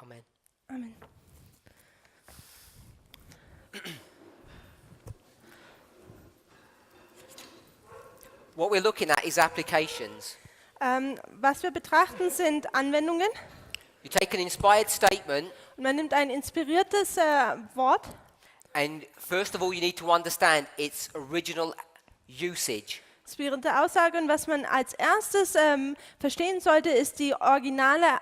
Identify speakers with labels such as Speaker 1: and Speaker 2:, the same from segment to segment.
Speaker 1: Amen.
Speaker 2: Amen.
Speaker 1: What we're looking at is applications.
Speaker 2: Was wir betrachten, sind Anwendungen.
Speaker 1: You take an inspired statement,
Speaker 2: Und man nimmt ein inspiriertes Wort.
Speaker 1: and first of all, you need to understand its original usage.
Speaker 2: Inspirierende Aussage. Und was man als erstes verstehen sollte, ist der originale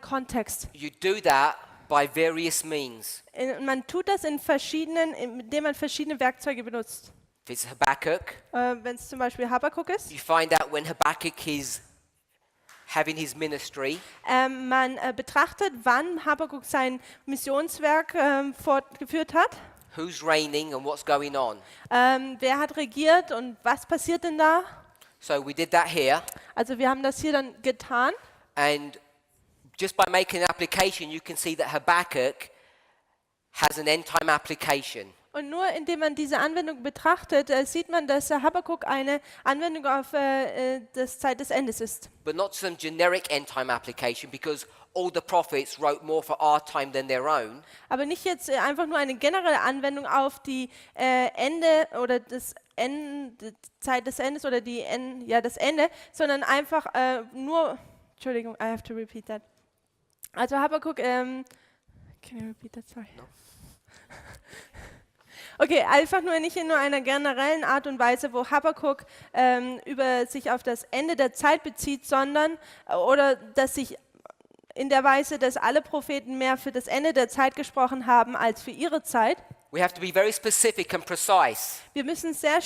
Speaker 2: Kontext.
Speaker 1: You do that by various means.
Speaker 2: Man tut das indem man verschiedene Werkzeuge benutzt.
Speaker 1: If it's Habakkuk,
Speaker 2: Wenn es zum Beispiel Habakuk ist.
Speaker 1: you find out when Habakkuk is having his ministry,
Speaker 2: Man betrachtet, wann Habakuk sein Missionswerk fortgeführt hat.
Speaker 1: who's reigning and what's going on.
Speaker 2: Wer hat regiert und was passiert denn da?
Speaker 1: So we did that here,
Speaker 2: Also wir haben das hier dann getan.
Speaker 1: and just by making an application, you can see that Habakkuk has an end-time application.
Speaker 2: Und nur indem man diese Anwendung betrachtet, sieht man, dass Habakuk eine Anwendung auf das Zeit des Endes ist.
Speaker 1: But not some generic end-time application, because all the prophets wrote more for our time than their own.
Speaker 2: Aber nicht jetzt einfach nur eine generelle Anwendung auf die Ende oder das Ende, Zeit des Endes oder das Ende, sondern einfach nur, Entschuldigung, I have to repeat that. Also Habakuk, can you repeat that, sorry?
Speaker 1: No.
Speaker 2: Okay, einfach nicht in nur einer generellen Art und Weise, wo Habakuk sich auf das Ende der Zeit bezieht, sondern oder dass sich in der Weise, dass alle Propheten mehr für das Ende der Zeit gesprochen haben als für ihre Zeit.
Speaker 1: We have to be very specific and precise,
Speaker 2: Wir müssen sehr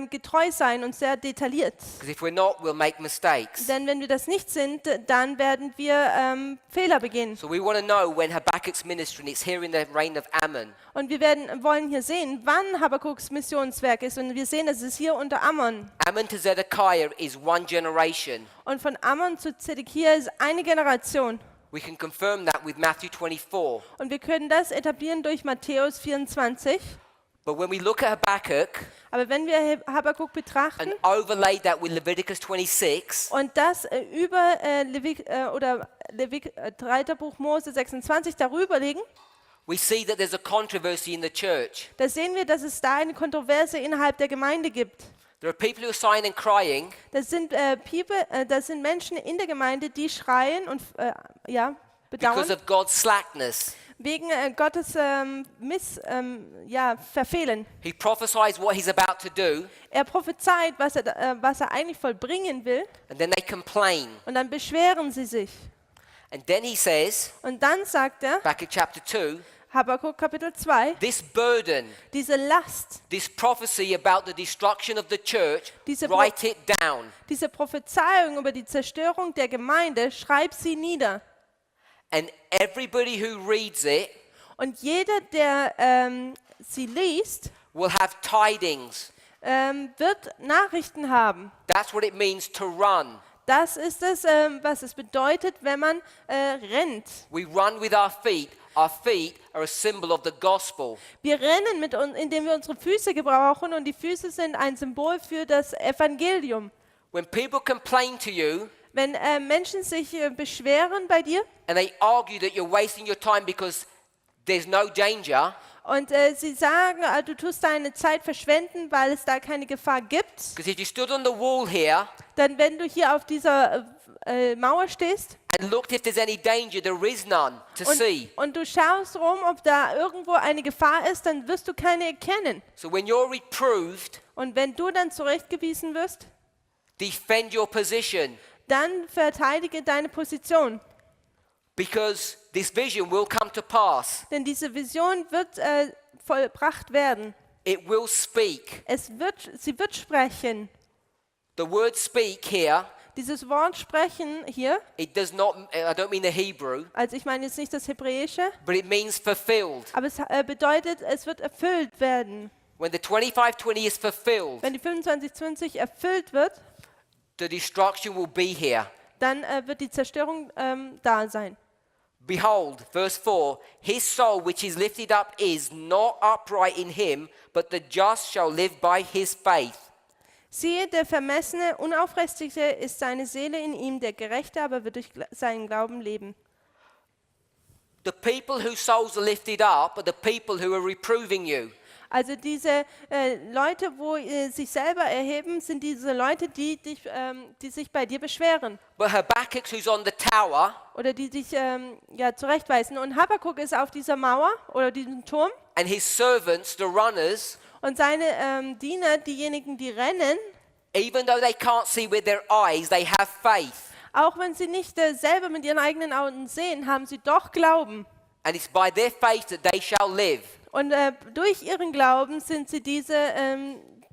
Speaker 2: getreu sein und sehr detailliert.
Speaker 1: because if we're not, we'll make mistakes.
Speaker 2: Denn wenn wir das nicht sind, dann werden wir Fehler begehen.
Speaker 1: So we want to know when Habakkuk's ministry, and it's here in the reign of Ammon.
Speaker 2: Und wir wollen hier sehen, wann Habakuks Missionswerk ist. Und wir sehen, es ist hier unter Ammon.
Speaker 1: Ammon to Zedekiah is one generation.
Speaker 2: Und von Ammon zu Zedekia ist eine Generation.
Speaker 1: We can confirm that with Matthew 24.
Speaker 2: Und wir können das etablieren durch Matthäus 24.
Speaker 1: But when we look at Habakkuk
Speaker 2: Aber wenn wir Habakuk betrachten
Speaker 1: and overlay that with Leviticus 26,
Speaker 2: und das über 3. Buch Mose 26 darüber legen,
Speaker 1: we see that there's a controversy in the church.
Speaker 2: da sehen wir, dass es da eine Kontroverse innerhalb der Gemeinde gibt.
Speaker 1: There are people who are sighing and crying
Speaker 2: Das sind Menschen in der Gemeinde, die schreien und
Speaker 1: because
Speaker 2: bedauern
Speaker 1: of God's slackness.
Speaker 2: wegen Gottes Verfehlen.
Speaker 1: He prophesies what he's about to do,
Speaker 2: Er prophezeit, was er eigentlich vollbringen will,
Speaker 1: and then they complain.
Speaker 2: und dann beschweren sie sich.
Speaker 1: And then he says,
Speaker 2: Und dann sagt er,
Speaker 1: back in chapter 2,
Speaker 2: Habakuk Kapitel 2,
Speaker 1: this burden,
Speaker 2: diese Last,
Speaker 1: this prophecy about the destruction of the church,
Speaker 2: Diese
Speaker 1: write it down.
Speaker 2: diese Prophezeiung über die Zerstörung der Gemeinde, schreib sie nieder.
Speaker 1: And everybody who reads it
Speaker 2: Und jeder, der sie liest,
Speaker 1: will have tidings.
Speaker 2: wird Nachrichten haben.
Speaker 1: That's what it means to run.
Speaker 2: Das ist es, was es bedeutet, wenn man rennt.
Speaker 1: We run with our feet. Our feet are a symbol of the gospel.
Speaker 2: Wir rennen, indem wir unsere Füße gebrauchen, und die Füße sind ein Symbol für das Evangelium.
Speaker 1: When people complain to you
Speaker 2: Wenn Menschen sich beschweren bei dir
Speaker 1: and they argue that you're wasting your time because there's no danger,
Speaker 2: und sie sagen, du tust deine Zeit verschwenden, weil es da keine Gefahr gibt,
Speaker 1: because if you stood on the wall here
Speaker 2: dann wenn du hier auf dieser Mauer stehst
Speaker 1: and looked if there's any danger, there is none to see.
Speaker 2: und du schaust rum, ob da irgendwo eine Gefahr ist, dann wirst du keine erkennen.
Speaker 1: So when you're reproved,
Speaker 2: Und wenn du dann zurechtgewiesen wirst,
Speaker 1: defend your position,
Speaker 2: dann verteidige deine Position.
Speaker 1: because this vision will come to pass.
Speaker 2: Denn diese Vision wird vollbracht werden.
Speaker 1: It will speak.
Speaker 2: Sie wird sprechen.
Speaker 1: The word speak here,
Speaker 2: Dieses Wort sprechen hier,
Speaker 1: it does not, I don't mean the Hebrew,
Speaker 2: also ich meine jetzt nicht das Hebräische,
Speaker 1: but it means fulfilled.
Speaker 2: aber es bedeutet, es wird erfüllt werden.
Speaker 1: When the 25:20 is fulfilled,
Speaker 2: Wenn die 25:20 erfüllt wird,
Speaker 1: the destruction will be here.
Speaker 2: dann wird die Zerstörung da sein.
Speaker 1: Behold, verse 4, his soul which is lifted up is not upright in him, but the just shall live by his faith.
Speaker 2: Siehe, der Vermessene, Unaufrichtige ist seine Seele in ihm, der Gerechte aber wird durch seinen Glauben leben.
Speaker 1: The people whose souls are lifted up are the people who are reproving you.
Speaker 2: Also diese Leute, wo sich selber erheben, sind diese Leute, die sich bei dir beschweren
Speaker 1: But Habakkuk, who's on the tower,
Speaker 2: oder die dich zurechtweisen. Und Habakkuk ist auf dieser Mauer oder diesem Turm
Speaker 1: and his servants, the runners,
Speaker 2: und seine Diener, diejenigen, die rennen,
Speaker 1: even though they can't see with their eyes, they have faith.
Speaker 2: auch wenn sie nicht selber mit ihren eigenen Augen sehen, haben sie doch Glauben.
Speaker 1: And it's by their faith that they shall live.
Speaker 2: Und durch ihren Glauben sind sie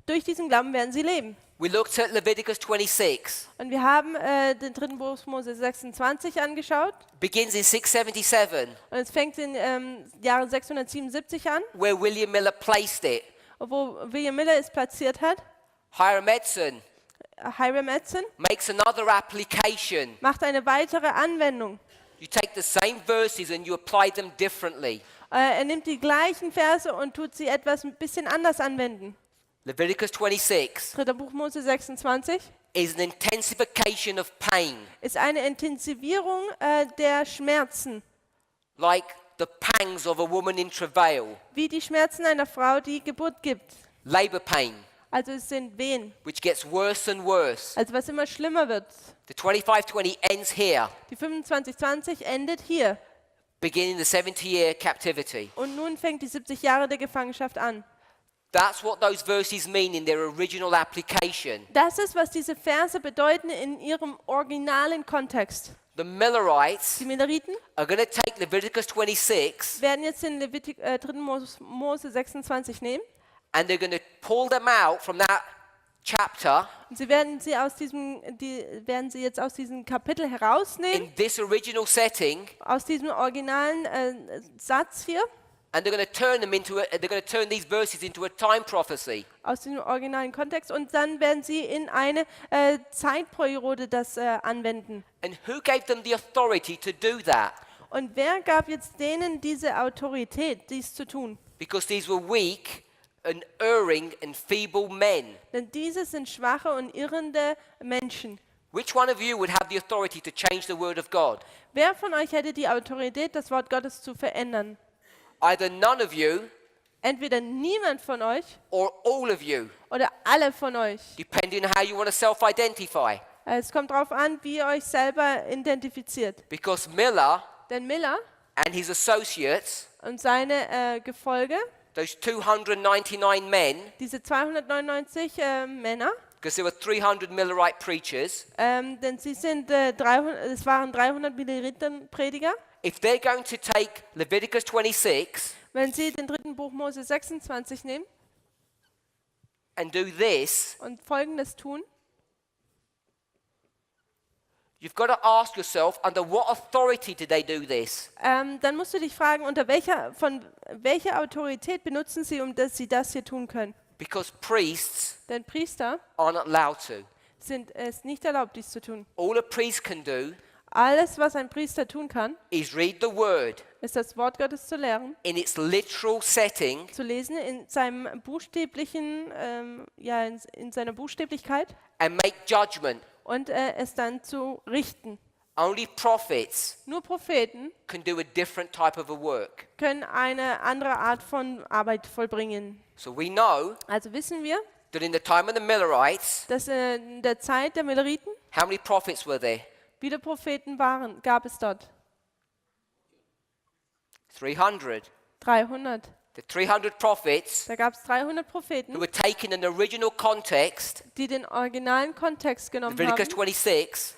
Speaker 2: durch diesen Glauben werden sie leben.
Speaker 1: We looked at Leviticus 26.
Speaker 2: Und wir haben den 3. Buch Mose 26 angeschaut.
Speaker 1: Begins in 677,
Speaker 2: Und es fängt in Jahre 677 an,
Speaker 1: where William Miller placed it.
Speaker 2: wo William Miller es platziert hat.
Speaker 1: Hiram Edson
Speaker 2: Hiram Edson
Speaker 1: makes another application.
Speaker 2: macht eine weitere Anwendung.
Speaker 1: You take the same verses and you apply them differently.
Speaker 2: Er nimmt die gleichen Verse und tut sie etwas ein bisschen anders anwenden.
Speaker 1: Leviticus 26
Speaker 2: 3. Buch Mose 26
Speaker 1: is an intensification of pain,
Speaker 2: ist eine Intensivierung der Schmerzen,
Speaker 1: like the pangs of a woman in travail,
Speaker 2: wie die Schmerzen einer Frau, die Geburt gibt.
Speaker 1: labor pain,
Speaker 2: Also es sind Wehen,
Speaker 1: which gets worse and worse.
Speaker 2: also was immer schlimmer wird.
Speaker 1: The 2520 ends here,
Speaker 2: Die 2520 endet hier
Speaker 1: beginning the 70-year captivity.
Speaker 2: und nun fängt die 70 Jahre der Gefangenschaft an.
Speaker 1: That's what those verses mean in their original application.
Speaker 2: Das ist, was diese Verse bedeuten in ihrem originalen Kontext.
Speaker 1: The Millerites
Speaker 2: Die Milleriten
Speaker 1: are going to take Leviticus 26
Speaker 2: werden jetzt den 3. Mose 26 nehmen
Speaker 1: and they're going to pull them out from that chapter
Speaker 2: und sie werden sie jetzt aus diesem Kapitel herausnehmen,
Speaker 1: in this original setting,
Speaker 2: aus diesem originalen Satz hier,
Speaker 1: and they're going to turn these verses into a time prophecy.
Speaker 2: aus diesem originalen Kontext und dann werden sie in eine Zeitperiode das anwenden.
Speaker 1: And who gave them the authority to do that?
Speaker 2: Und wer gab jetzt denen diese Autorität, dies zu tun?
Speaker 1: Because these were weak and erring and feeble men.
Speaker 2: Denn diese sind schwache und irrende Menschen.
Speaker 1: Which one of you would have the authority to change the word of God?
Speaker 2: Wer von euch hätte die Autorität, das Wort Gottes zu verändern?
Speaker 1: Either none of you
Speaker 2: Entweder niemand von euch
Speaker 1: or all of you,
Speaker 2: oder alle von euch.
Speaker 1: depending on how you want to self-identify.
Speaker 2: Es kommt darauf an, wie ihr euch selber identifiziert.
Speaker 1: Because Miller
Speaker 2: Denn Miller
Speaker 1: and his associates,
Speaker 2: und seine Gefolge,
Speaker 1: those 299 men,
Speaker 2: diese 299 Männer,
Speaker 1: because there were 300 Millerite preachers,
Speaker 2: denn es waren 300 Milleriten-Prediger.
Speaker 1: if they're going to take Leviticus 26
Speaker 2: Wenn sie den 3. Buch Mose 26 nehmen
Speaker 1: and do this,
Speaker 2: und Folgendes tun,
Speaker 1: you've got to ask yourself, under what authority did they do this?
Speaker 2: dann musst du dich fragen, von welcher Autorität benutzen sie, dass sie das hier tun können.
Speaker 1: Because priests
Speaker 2: Denn Priester
Speaker 1: are not allowed to.
Speaker 2: sind es nicht erlaubt, dies zu tun.
Speaker 1: All a priest can do
Speaker 2: Alles, was ein Priester tun kann,
Speaker 1: is read the word
Speaker 2: ist das Wort Gottes zu lernen,
Speaker 1: in its literal setting
Speaker 2: zu lesen in seinem buchstäblichen, in seiner Buchstäblichkeit
Speaker 1: and make judgment.
Speaker 2: und es dann zu richten.
Speaker 1: Only prophets
Speaker 2: Nur Propheten
Speaker 1: can do a different type of a work.
Speaker 2: können eine andere Art von Arbeit vollbringen.
Speaker 1: So we know
Speaker 2: Also wissen wir,
Speaker 1: that in the time of the Millerites,
Speaker 2: dass in der Zeit der Milleriten
Speaker 1: how many prophets were there?
Speaker 2: wie viele Propheten gab es dort?
Speaker 1: 300.
Speaker 2: 300.
Speaker 1: The 300 prophets
Speaker 2: Da gab es 300
Speaker 1: who
Speaker 2: Propheten,
Speaker 1: were taken in the original context,
Speaker 2: die den originalen Kontext genommen
Speaker 1: Leviticus
Speaker 2: haben.
Speaker 1: 26,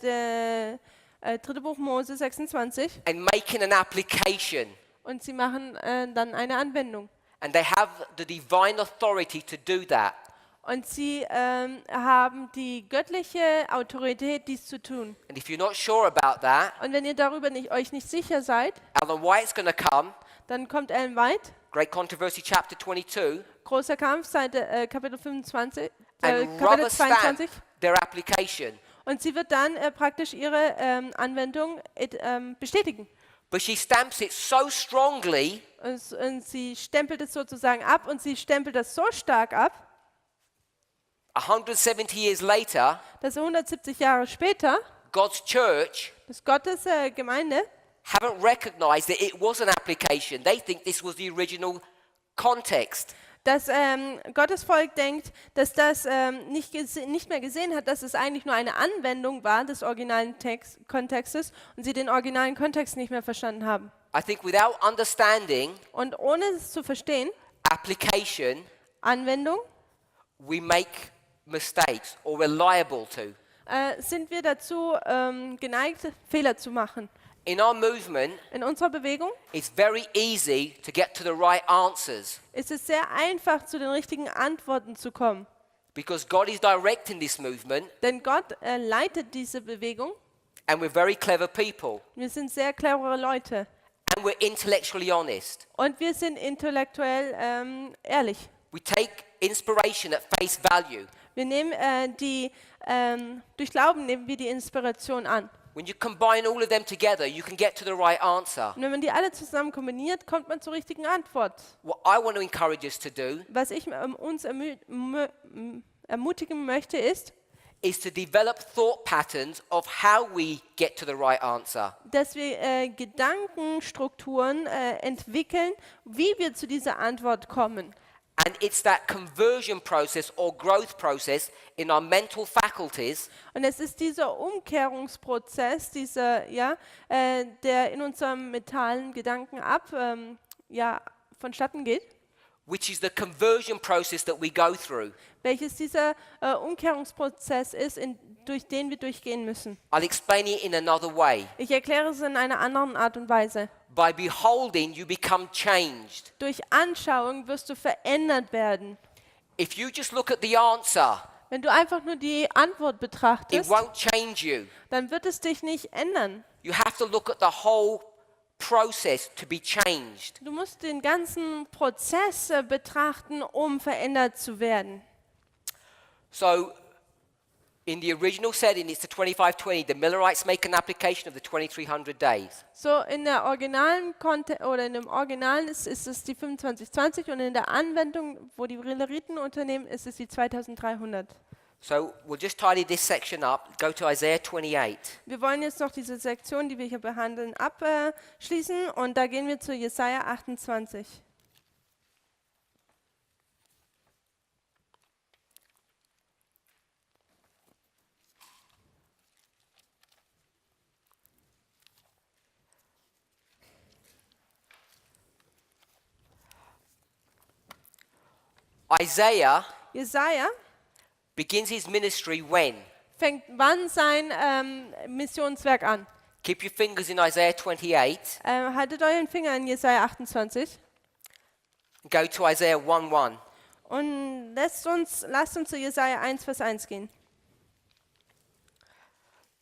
Speaker 2: Der 3. Buch Mose 26.
Speaker 1: and making an application.
Speaker 2: Und sie machen dann eine Anwendung.
Speaker 1: And they have the divine authority to do that.
Speaker 2: Und sie haben die göttliche Autorität, dies zu tun.
Speaker 1: And if you're not sure about that,
Speaker 2: Und wenn ihr darüber euch nicht sicher seid,
Speaker 1: Alan White's going to come,
Speaker 2: dann kommt Ellen White,
Speaker 1: Great Controversy chapter 22,
Speaker 2: großer Kampf, Seite Kapitel 25,
Speaker 1: and
Speaker 2: Kapitel
Speaker 1: rubber
Speaker 2: 22.
Speaker 1: stamp their application.
Speaker 2: Und sie wird dann praktisch ihre Anwendung bestätigen.
Speaker 1: But she stamps it so strongly
Speaker 2: Und sie stempelt es sozusagen ab und sie stempelt das so stark ab,
Speaker 1: 170 years later,
Speaker 2: dass 170 Jahre später
Speaker 1: God's church
Speaker 2: dass Gottes Gemeinde
Speaker 1: haven't recognized that it was an application. They think this was the original context.
Speaker 2: Dass Gottes Volk denkt, dass das nicht mehr gesehen hat, dass es eigentlich nur eine Anwendung war des originalen Kontextes und sie den originalen Kontext nicht mehr verstanden haben.
Speaker 1: I think without understanding
Speaker 2: Und ohne es zu verstehen,
Speaker 1: application,
Speaker 2: Anwendung,
Speaker 1: we make mistakes or we're liable to.
Speaker 2: sind wir dazu geneigt, Fehler zu machen.
Speaker 1: In our movement,
Speaker 2: In unserer Bewegung
Speaker 1: it's very easy to get to the right answers
Speaker 2: ist es sehr einfach, zu den richtigen Antworten zu kommen.
Speaker 1: because God is directing this movement
Speaker 2: Denn Gott leitet diese Bewegung.
Speaker 1: and we're very clever people
Speaker 2: Wir sind sehr clevere Leute.
Speaker 1: and we're intellectually honest.
Speaker 2: Und wir sind intellektuell ehrlich.
Speaker 1: We take inspiration at face value.
Speaker 2: Wir nehmen durch Glauben nehmen wir die Inspiration an.
Speaker 1: When you combine all of them together, you can get to the right answer.
Speaker 2: Und wenn man die alle zusammen kombiniert, kommt man zur richtigen Antwort.
Speaker 1: What I want to encourage us to do
Speaker 2: Was ich uns ermutigen möchte, ist,
Speaker 1: is to develop thought patterns of how we get to the right answer.
Speaker 2: dass wir Gedankenstrukturen entwickeln, wie wir zu dieser Antwort kommen.
Speaker 1: And it's that conversion process or growth process in our mental faculties
Speaker 2: Und es ist dieser Umkehrungsprozess, der in unserem mentalen Gedanken vonstatten geht,
Speaker 1: which is the conversion process that we go through.
Speaker 2: welches dieser Umkehrungsprozess ist, durch den wir durchgehen müssen.
Speaker 1: I'll explain it in another way.
Speaker 2: Ich erkläre es in einer anderen Art und Weise.
Speaker 1: By beholding, you become changed.
Speaker 2: Durch Anschauung wirst du verändert werden.
Speaker 1: If you just look at the answer,
Speaker 2: Wenn du einfach nur die Antwort
Speaker 1: it
Speaker 2: betrachtest,
Speaker 1: won't change you.
Speaker 2: dann wird es dich nicht ändern.
Speaker 1: You have to look at the whole process to be changed.
Speaker 2: Du musst den ganzen Prozess betrachten, um verändert zu werden.
Speaker 1: So, in the original setting, it's the 2520. The Millerites make an application of the 2300 days.
Speaker 2: So in der originalen in dem Originalen ist es die 2520 und in der Anwendung, wo die Milleriten unternehmen, ist es die 2300.
Speaker 1: So, we'll just tidy this section up. Go to Isaiah 28.
Speaker 2: Wir wollen jetzt noch diese Sektion, die wir hier behandeln, abschließen und da gehen wir zu Jesaja 28.
Speaker 1: Isaiah
Speaker 2: Jesaja
Speaker 1: begins his ministry when?
Speaker 2: fängt wann sein Missionswerk an?
Speaker 1: Keep your fingers in Isaiah 28.
Speaker 2: Haltet euren Finger in Jesaja 28
Speaker 1: Go to Isaiah 1:1.
Speaker 2: und lasst uns zu Jesaja 1, Vers 1 gehen.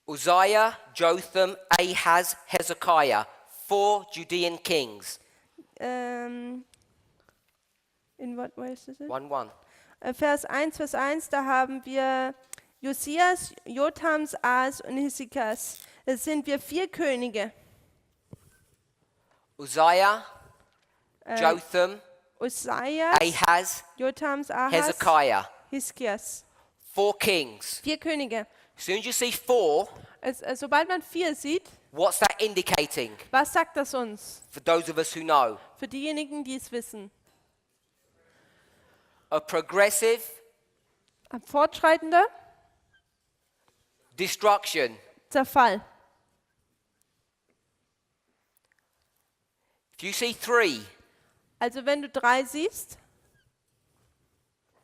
Speaker 1: Uzziah, Jotham, Ahaz, Hezekiah, 4 Judean kings.
Speaker 2: In what way is it?
Speaker 1: 1:1.
Speaker 2: Vers 1, da haben wir Josias, Jothams, Ahas und Hesekias. Das sind wir 4 Könige.
Speaker 1: Uzziah, Jotham,
Speaker 2: Osias,
Speaker 1: Ahaz,
Speaker 2: Jothams, Ahas,
Speaker 1: Hezekiah.
Speaker 2: Hiskias.
Speaker 1: 4 kings.
Speaker 2: 4 Könige.
Speaker 1: As soon as you see 4,
Speaker 2: Sobald man 4 sieht,
Speaker 1: what's that indicating?
Speaker 2: was sagt das uns?
Speaker 1: For those of us who know.
Speaker 2: Für diejenigen, die es wissen.
Speaker 1: A progressive
Speaker 2: Ein fortschreitender
Speaker 1: destruction.
Speaker 2: Zerfall.
Speaker 1: If you see 3,
Speaker 2: Also wenn du 3 siehst,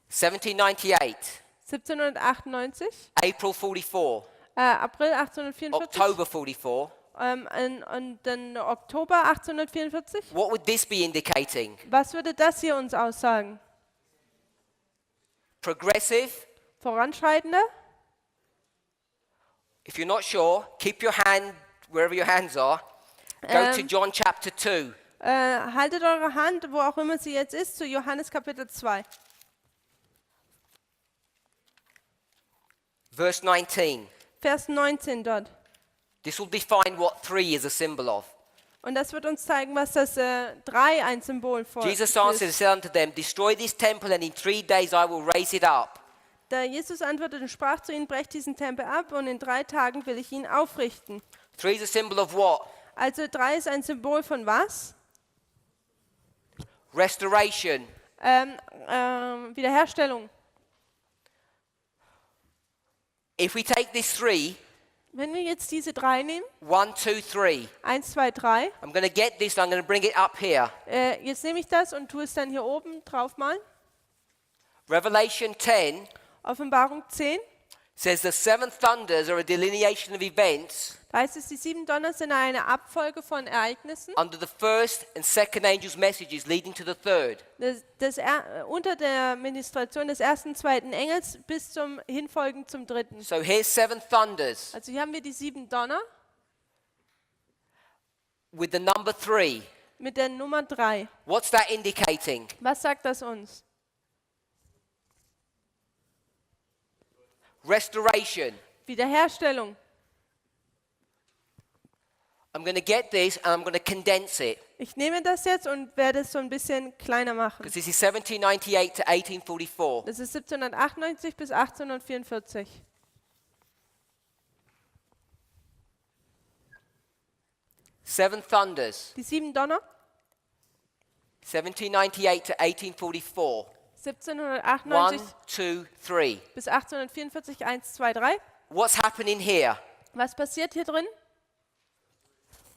Speaker 1: 1798,
Speaker 2: 1798,
Speaker 1: April 44,
Speaker 2: April 1844
Speaker 1: October 44,
Speaker 2: und dann Oktober 1844.
Speaker 1: what would this be indicating?
Speaker 2: Was würde das hier uns aussagen?
Speaker 1: Progressive.
Speaker 2: Voranschreitender?
Speaker 1: If you're not sure, keep your hand wherever your hands are. Go to John chapter 2.
Speaker 2: Haltet eure Hand, wo auch immer sie jetzt ist, zu Johannes Kapitel 2.
Speaker 1: Verse 19.
Speaker 2: Vers 19 dort.
Speaker 1: This will define what 3 is a symbol of.
Speaker 2: Und das wird uns zeigen, was das 3 ein Symbol vor
Speaker 1: Jesus answered and
Speaker 2: ist.
Speaker 1: said unto them, Destroy this temple, and in 3 days I will raise it up.
Speaker 2: Da Jesus antwortete und sprach zu ihnen, brecht diesen Tempel ab und in 3 Tagen will ich ihn aufrichten.
Speaker 1: 3 is a symbol of what?
Speaker 2: Also 3 ist ein Symbol von was?
Speaker 1: Restoration.
Speaker 2: Wiederherstellung.
Speaker 1: If we take this 3,
Speaker 2: Wenn wir jetzt diese 3 nehmen,
Speaker 1: 1, 2, 3,
Speaker 2: 1, 2, 3,
Speaker 1: I'm going to get this and I'm going to bring it up here.
Speaker 2: jetzt nehme ich das und tue es dann hier oben drauf malen.
Speaker 1: Revelation 10
Speaker 2: Offenbarung 10,
Speaker 1: says the 7 thunders are a delineation of events
Speaker 2: da heißt es, die 7 Donner sind eine Abfolge von Ereignissen.
Speaker 1: under the first and second angel's messages leading to the third.
Speaker 2: Unter der Ministration des ersten, zweiten Engels bis zum Hinfolgen zum dritten.
Speaker 1: So here's 7 thunders
Speaker 2: Also hier haben wir die 7 Donner
Speaker 1: with the number 3.
Speaker 2: mit der Nummer 3.
Speaker 1: What's that indicating?
Speaker 2: Was sagt das uns?
Speaker 1: Restoration.
Speaker 2: Wiederherstellung.
Speaker 1: I'm going to get this and I'm going to condense it
Speaker 2: Ich nehme das jetzt und werde es so ein bisschen kleiner machen.
Speaker 1: because this is 1798 to 1844.
Speaker 2: Das ist 1798 bis 1844.
Speaker 1: Seven thunders,
Speaker 2: Die 7 Donner,
Speaker 1: 1798 to 1844. 1,
Speaker 2: 1798
Speaker 1: 2, 3.
Speaker 2: bis 1844, 1, 2, 3.
Speaker 1: What's happening here?
Speaker 2: Was passiert hier drin?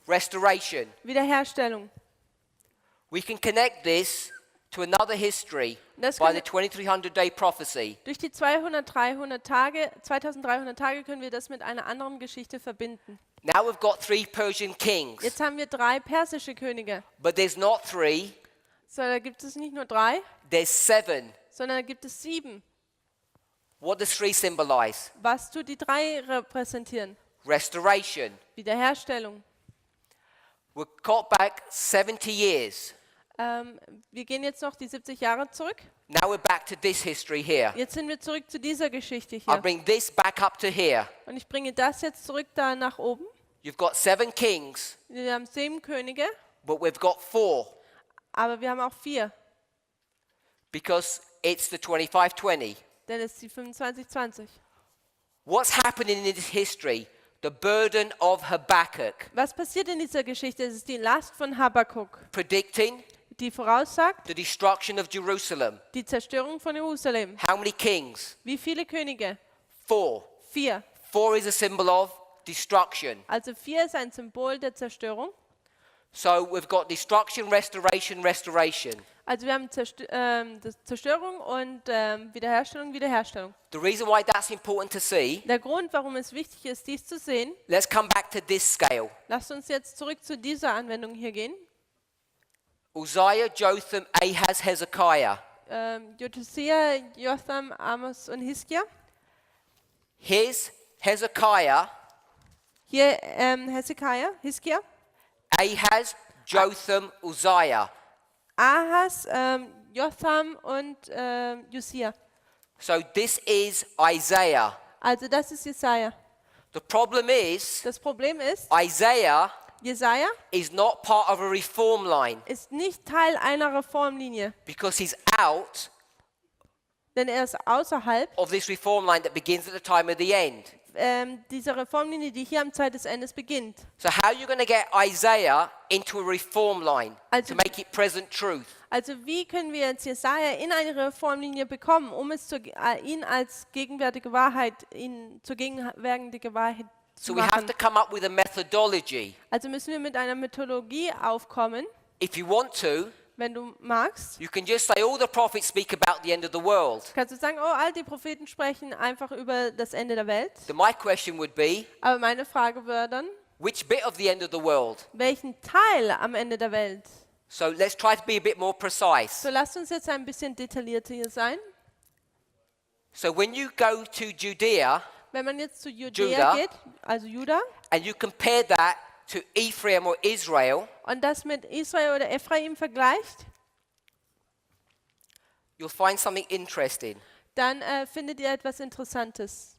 Speaker 1: Restoration.
Speaker 2: Wiederherstellung.
Speaker 1: We can connect this to another history
Speaker 2: Das
Speaker 1: by
Speaker 2: kann-
Speaker 1: the 2300-day prophecy.
Speaker 2: Durch die 2300 Tage können wir das mit einer anderen Geschichte verbinden.
Speaker 1: Now we've got 3 Persian kings,
Speaker 2: Jetzt haben wir 3 persische Könige.
Speaker 1: but there's not 3,
Speaker 2: So, da gibt es nicht nur 3,
Speaker 1: there's 7.
Speaker 2: sondern da gibt es 7.
Speaker 1: What does 3 symbolize?
Speaker 2: Was tut die 3 repräsentieren?
Speaker 1: Restoration.
Speaker 2: Wiederherstellung.
Speaker 1: We're caught back 70 years.
Speaker 2: Wir gehen jetzt noch die 70 Jahre zurück.
Speaker 1: Now we're back to this history here.
Speaker 2: Jetzt sind wir zurück zu dieser Geschichte
Speaker 1: I
Speaker 2: hier.
Speaker 1: bring this back up to here.
Speaker 2: Und ich bringe das jetzt zurück da nach oben.
Speaker 1: You've got 7 kings,
Speaker 2: Wir haben 7 Könige,
Speaker 1: but we've got 4
Speaker 2: aber wir haben auch 4.
Speaker 1: because it's the 2520.
Speaker 2: Denn es ist die 25-20.
Speaker 1: What's happening in this history? The burden of Habakkuk,
Speaker 2: Was passiert in dieser Geschichte? Es ist die Last von Habakkuk,
Speaker 1: predicting
Speaker 2: die voraussagt
Speaker 1: the destruction of Jerusalem.
Speaker 2: die Zerstörung von Jerusalem.
Speaker 1: How many kings?
Speaker 2: Wie viele Könige?
Speaker 1: 4.
Speaker 2: 4.
Speaker 1: 4 is a symbol of destruction.
Speaker 2: Also 4 ist ein Symbol der Zerstörung.
Speaker 1: So we've got destruction, restoration, restoration.
Speaker 2: Also wir haben das Zerstörung und Wiederherstellung, Wiederherstellung.
Speaker 1: The reason why that's important to see,
Speaker 2: Der Grund, warum es wichtig ist, dies zu sehen,
Speaker 1: let's come back to this scale.
Speaker 2: lasst uns jetzt zurück zu dieser Anwendung hier gehen.
Speaker 1: Uzziah, Jotham, Ahaz, Hezekiah.
Speaker 2: Josia, Jotham, Amos und Hiskia.
Speaker 1: Here's Hezekiah,
Speaker 2: Hier Hiskia,
Speaker 1: Ahaz, Jotham, Uzziah.
Speaker 2: Ahas, Jotham und Josia.
Speaker 1: So this is Isaiah.
Speaker 2: Also das ist Jesaja.
Speaker 1: The problem is,
Speaker 2: Das Problem ist,
Speaker 1: Isaiah
Speaker 2: Jesaja
Speaker 1: is not part of a reform line
Speaker 2: ist nicht Teil einer Reformlinie,
Speaker 1: because he's out
Speaker 2: denn er ist außerhalb
Speaker 1: of this reform line that begins at the time of the end.
Speaker 2: dieser Reformlinie, die hier am Zeit des Endes beginnt.
Speaker 1: So how are you going to get Isaiah into a reform line
Speaker 2: Also-
Speaker 1: to make it present truth?
Speaker 2: Also wie können wir jetzt Jesaja in eine Reformlinie bekommen, um es ihn als gegenwärtige Wahrheit, zur gegenwärtige Wahrheit zu
Speaker 1: So we have
Speaker 2: machen?
Speaker 1: to come up with a methodology.
Speaker 2: Also müssen wir mit einer Methodologie aufkommen,
Speaker 1: If you want to,
Speaker 2: wenn du magst.
Speaker 1: you can just say all the prophets speak about the end of the world.
Speaker 2: Kannst du sagen, oh, all die Propheten sprechen einfach über das Ende der Welt.
Speaker 1: Then my question would be,
Speaker 2: Aber meine Frage wäre dann,
Speaker 1: which bit of the end of the world?
Speaker 2: welchen Teil am Ende der Welt?
Speaker 1: So let's try to be a bit more precise.
Speaker 2: So lasst uns jetzt ein bisschen detaillierter hier sein.
Speaker 1: So when you go to Judea
Speaker 2: Wenn man jetzt zu
Speaker 1: Judah.
Speaker 2: Judäa geht, also Juda,
Speaker 1: and you compare that to Ephraim or Israel,
Speaker 2: und das mit Israel oder Ephraim vergleicht,
Speaker 1: you'll find something interesting.
Speaker 2: dann findet ihr etwas Interessantes.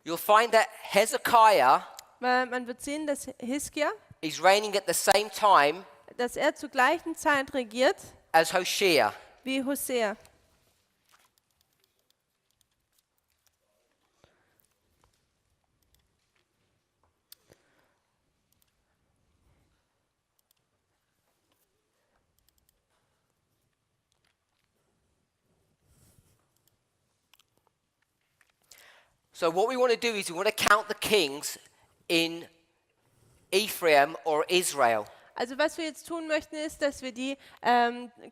Speaker 1: You'll find that Hezekiah
Speaker 2: Weil man wird sehen, dass Hiskia,
Speaker 1: is reigning at the same time
Speaker 2: dass er zur gleichen Zeit regiert
Speaker 1: as Hosea.
Speaker 2: wie Hosea.
Speaker 1: So what we want to do is we want to count the kings in Ephraim or Israel.
Speaker 2: Also was wir jetzt tun möchten, ist, dass wir die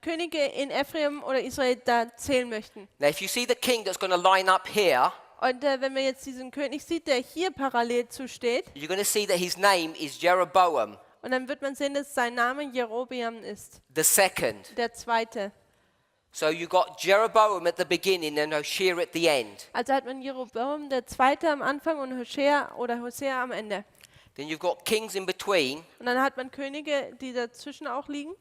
Speaker 2: Könige in Ephraim oder Israel da zählen möchten.
Speaker 1: Now, if you see the king that's going to line up here,
Speaker 2: Und wenn man jetzt diesen König sieht, der hier parallel zu steht,
Speaker 1: you're going to see that his name is Jeroboam
Speaker 2: und dann wird man sehen, dass sein Name Jerobeam ist,
Speaker 1: the second.
Speaker 2: der Zweite.
Speaker 1: So you got Jeroboam at the beginning and Hoshea at the end.
Speaker 2: Also hat man Jerobeam, der Zweite am Anfang und Hosea am Ende.
Speaker 1: Then you've got kings in between,
Speaker 2: Und dann hat man Könige, die dazwischen auch liegen.